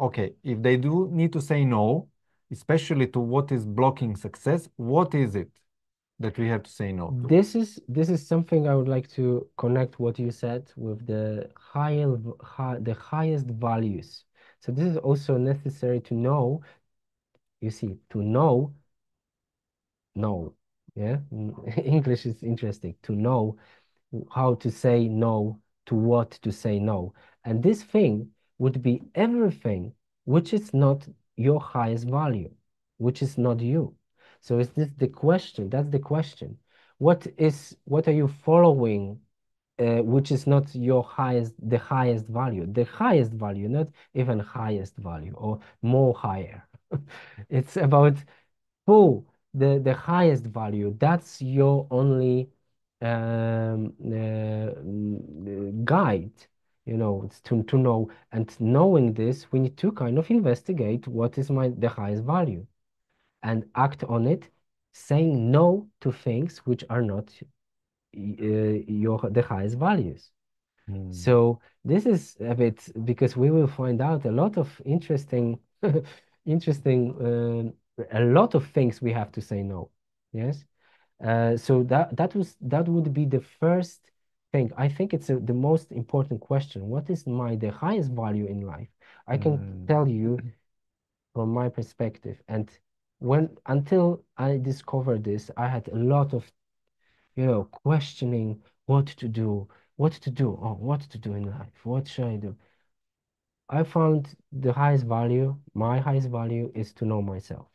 okay, if they do need to say no, especially to what is blocking success, what is it that we have to say no to?
This is something I would like to connect what you said with the highest values. So this is also necessary to know, you see, to know, no, yeah. English is interesting. To know how to say no to what to say no. And this thing would be everything which is not your highest value, which is not you. So is this the question? That's the question. What are you following, which is not the highest value? The highest value, not even highest value or more higher. It's about who the highest value. That's your only guide, it's to know. And knowing this, we need to kind of investigate what is the highest value and act on it, saying no to things which are not the highest values.
Mm,
So this is a bit because we will find out a lot of interesting, a lot of things we have to say no. Yes. So that would be the first thing. I think it's the most important question. What is the highest value in life? I can
mm,
tell you from my perspective. And until I discovered this, I had a lot of questioning what to do, oh, what to do in life, what should I do? I found my highest value is to know myself.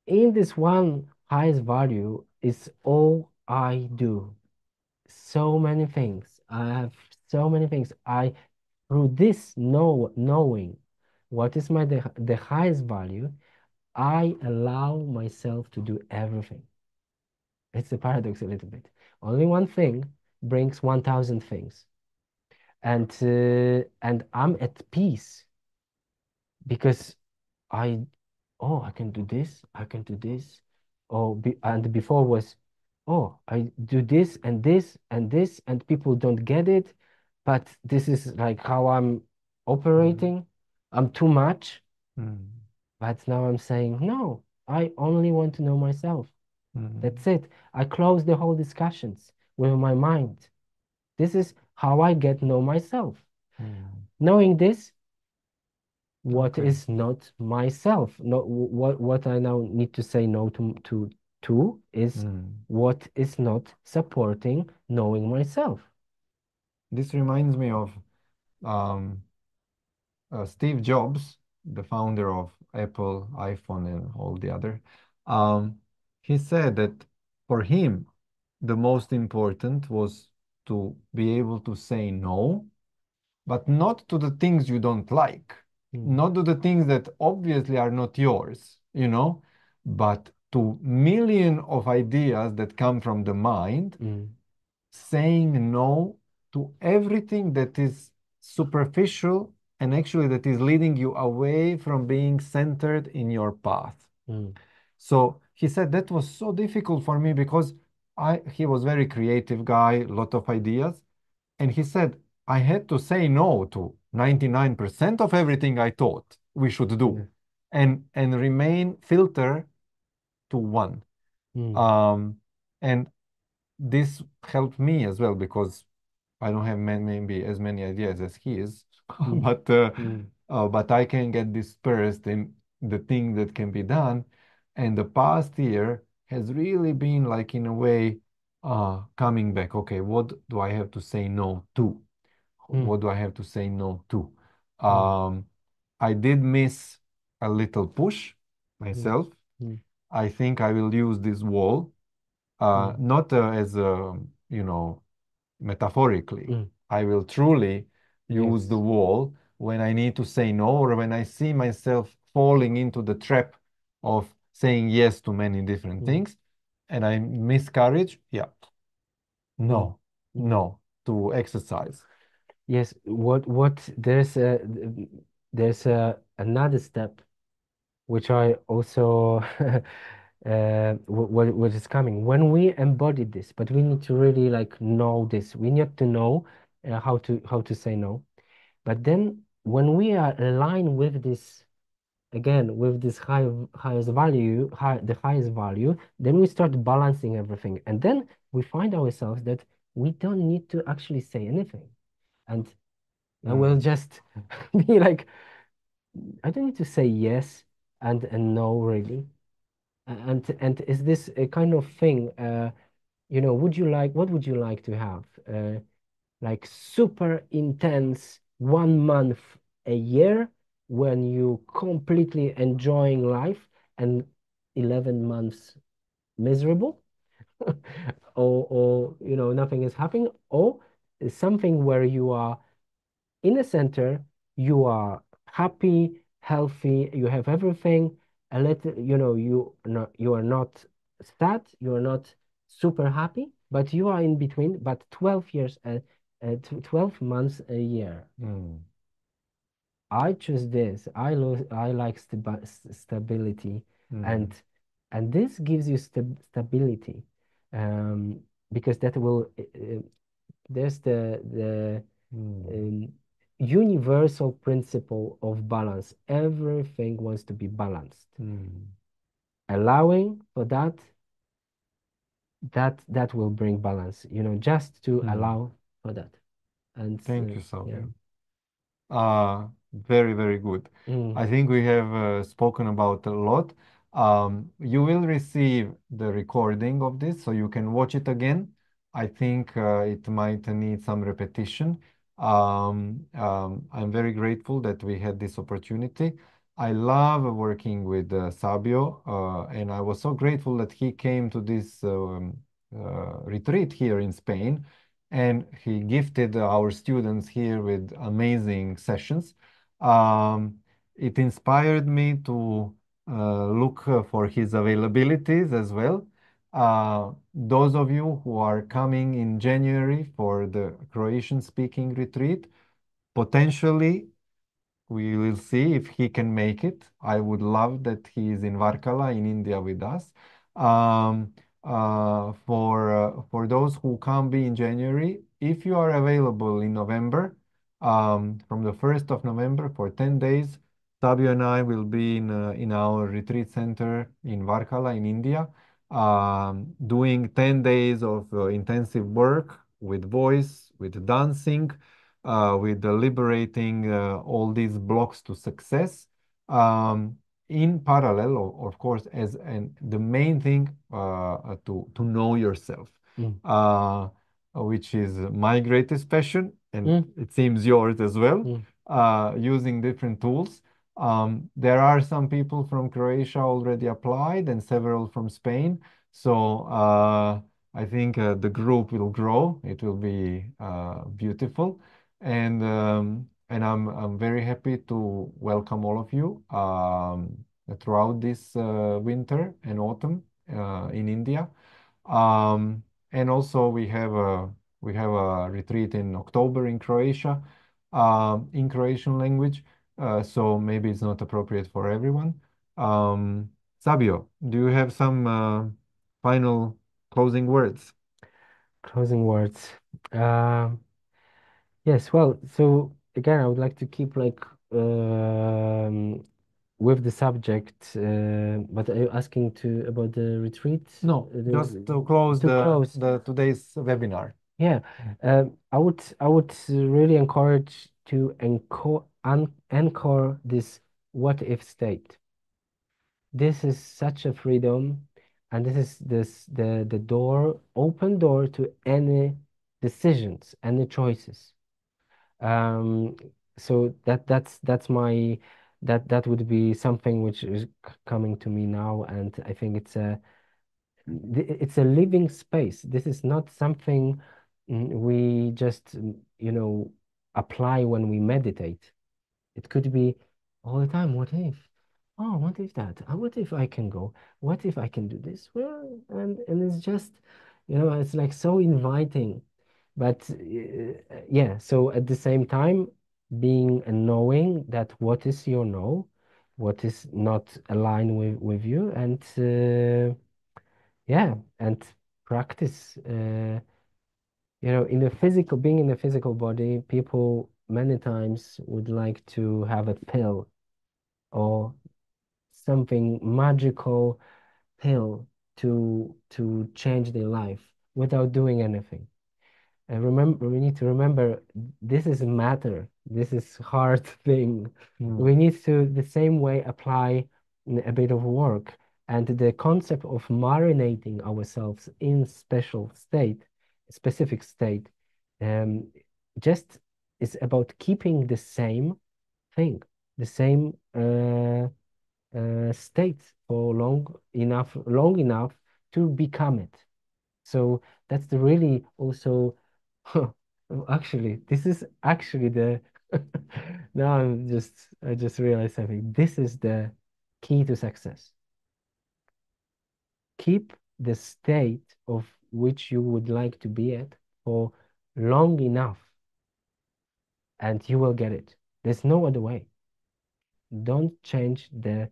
In this one highest value is all I do. So many things. I have so many things. Through this knowing what is the highest value, I allow myself to do everything. It's a paradox a little bit. Only one thing brings 1,000 things. And I'm at peace because I I can do this, I can do this. And before was, I do this and this and this, and people don't get it, but this is like how I'm
mm,
operating. I'm too much.
mm,
But now I'm saying, no, I only want to know myself.
mm,
That's it. I close the whole discussions with my mind. This is how I get know myself.
mm.
Knowing this, what
Okay.
is not myself. No, what I now need to say no to is
Mm.
what is not supporting knowing myself.
This reminds me of um, Steve Jobs, the founder of Apple, iPhone, and all the other. Um, he said that for him, the most important was to be able to say no, but not to the things you don't like,
Mm,
not to the things that obviously are not yours, but to million of ideas that come from the mind,
mm,
saying no to everything that is superficial and actually that is leading you away from being centered in your path.
mm,
So he said that was so difficult for me because he was very creative guy, lot of ideas. And he said, I had to say no to 99% of everything I thought we should do
yeah,
and remain filter to one.
mm,
Um, and this helped me as well because I don't have maybe as many ideas as he is,
mm,
but
mm,
but I can get dispersed in the thing that can be done. And the past year has really been like in a way coming back. Okay, what do I have to say no to?
mm,
What do I have to say no to?
mm,
Um, I did miss a little push
mm,
myself.
mm,
I think I will use this wall,
mm,
not as a, metaphorically.
mm.
I will truly use the
Yes.
wall when I need to say no or when I see myself falling into the trap of saying yes to many different
Mm,
things and I miscarriage. Yeah,
mm,
no,
mm.
no, to exercise.
Yes. What there's another step which I also what is coming when we embody this, but we need to really like know this. We need to know how to say no. But then when we are aligned with this again with this highest value, the highest value, then we start balancing everything, and then we find ourselves that we don't need to actually say anything, and we'll
Mm,
just be like, I don't need to say yes and no really. And is this a kind of thing? What would you like to have? Like super intense 1 month a year when you completely enjoying life and 11 months miserable, or nothing is happening, or something where you are in the center, you are happy, healthy, you have everything, a little, you are not sad, you are not super happy, but you are in between, but 12 years, 12 months a year.
mm,
I choose this. I like stability, and
mm,
this gives you stability, um, because that will there's the
mm,
um, universal principle of balance. Everything wants to be balanced.
mm,
Allowing for that will bring balance. Just to
mm.
allow for that. And
Thank you,
yeah.
Sabio. Very, very good.
Mm,
I think we have spoken about a lot. You will receive the recording of this, so you can watch it again. I think it might need some repetition. I'm very grateful that we had this opportunity. I love working with Sabio, and I was so grateful that he came to this retreat here in Spain and he gifted our students here with amazing sessions. Um, it inspired me to look for his availabilities as well. Those of you who are coming in January for the Croatian speaking retreat, potentially we will see if he can make it. I would love that he is in Varkala in India with us. Um, for those who can't be in January, if you are available in November, from the 1st of November for 10 days, Sabio and I will be in our retreat center in Varkala in India, doing 10 days of intensive work with voice, with dancing, with liberating all these blocks to success. In parallel, of course, the main thing to know yourself,
mm,
uh, which is my greatest passion, and
mm,
it seems yours as well,
mm,
using different tools. There are some people from Croatia already applied and several from Spain. So I think the group will grow. It will be beautiful. And I'm very happy to welcome all of you throughout this winter and autumn in India. Um, and also we have a retreat in October in Croatia in Croatian language. So maybe it's not appropriate for everyone. Um, Sabio, do you have some final closing words?
closing words. Um, yes, well, so again, I would like to keep like with the subject, but are you asking to about the retreat?
No, just to close
To close.
the today's webinar.
Yeah, I would really encourage to anchor this what if state. This is such a freedom, and this is the door, open door to any decisions, any choices. Um, so that's my that would be something which is coming to me now, and I think it's a living space. This is not something we just apply when we meditate. It could be all the time. What if? Oh, what if that? What if I can go? What if I can do this? Well, and it's just, it's like so inviting. But yeah, so at the same time, being and knowing that what is your no, what is not aligned with you, and yeah, and practice. In the physical, being in the physical body, people many times would like to have a pill or something magical pill to change their life without doing anything. And remember, we need to remember this is a matter. This is hard thing.
Mm.
We need to the same way apply a bit of work. And the concept of marinating ourselves in specific state, um, just is about keeping the same thing, the same state for long enough to become it. So that's the really also, actually, this is actually the, now I just realized something. This is the key to success. Keep the state of which you would like to be at for long enough and you will get it. There's no other way. Don't change the,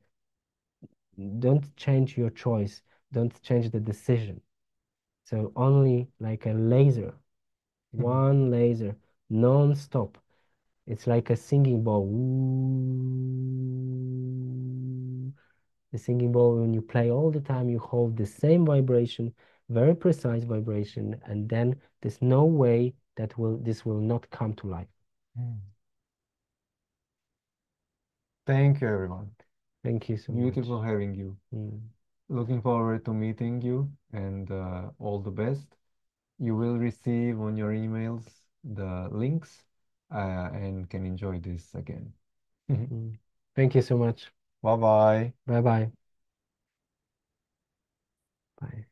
don't change your choice. Don't change the decision. So only like a laser, one laser, non-stop. It's like a singing ball. Ooh. The singing ball, when you play all the time, you hold the same vibration, very precise vibration, and then there's no way that this will not come to life.
Mm. Thank you, everyone.
Thank you so much.
Beautiful having you.
Mm.
Looking forward to meeting you and all the best. You will receive on your emails the links and can enjoy this again.
Mm. Thank you so much.
Bye bye.
Bye bye. Bye.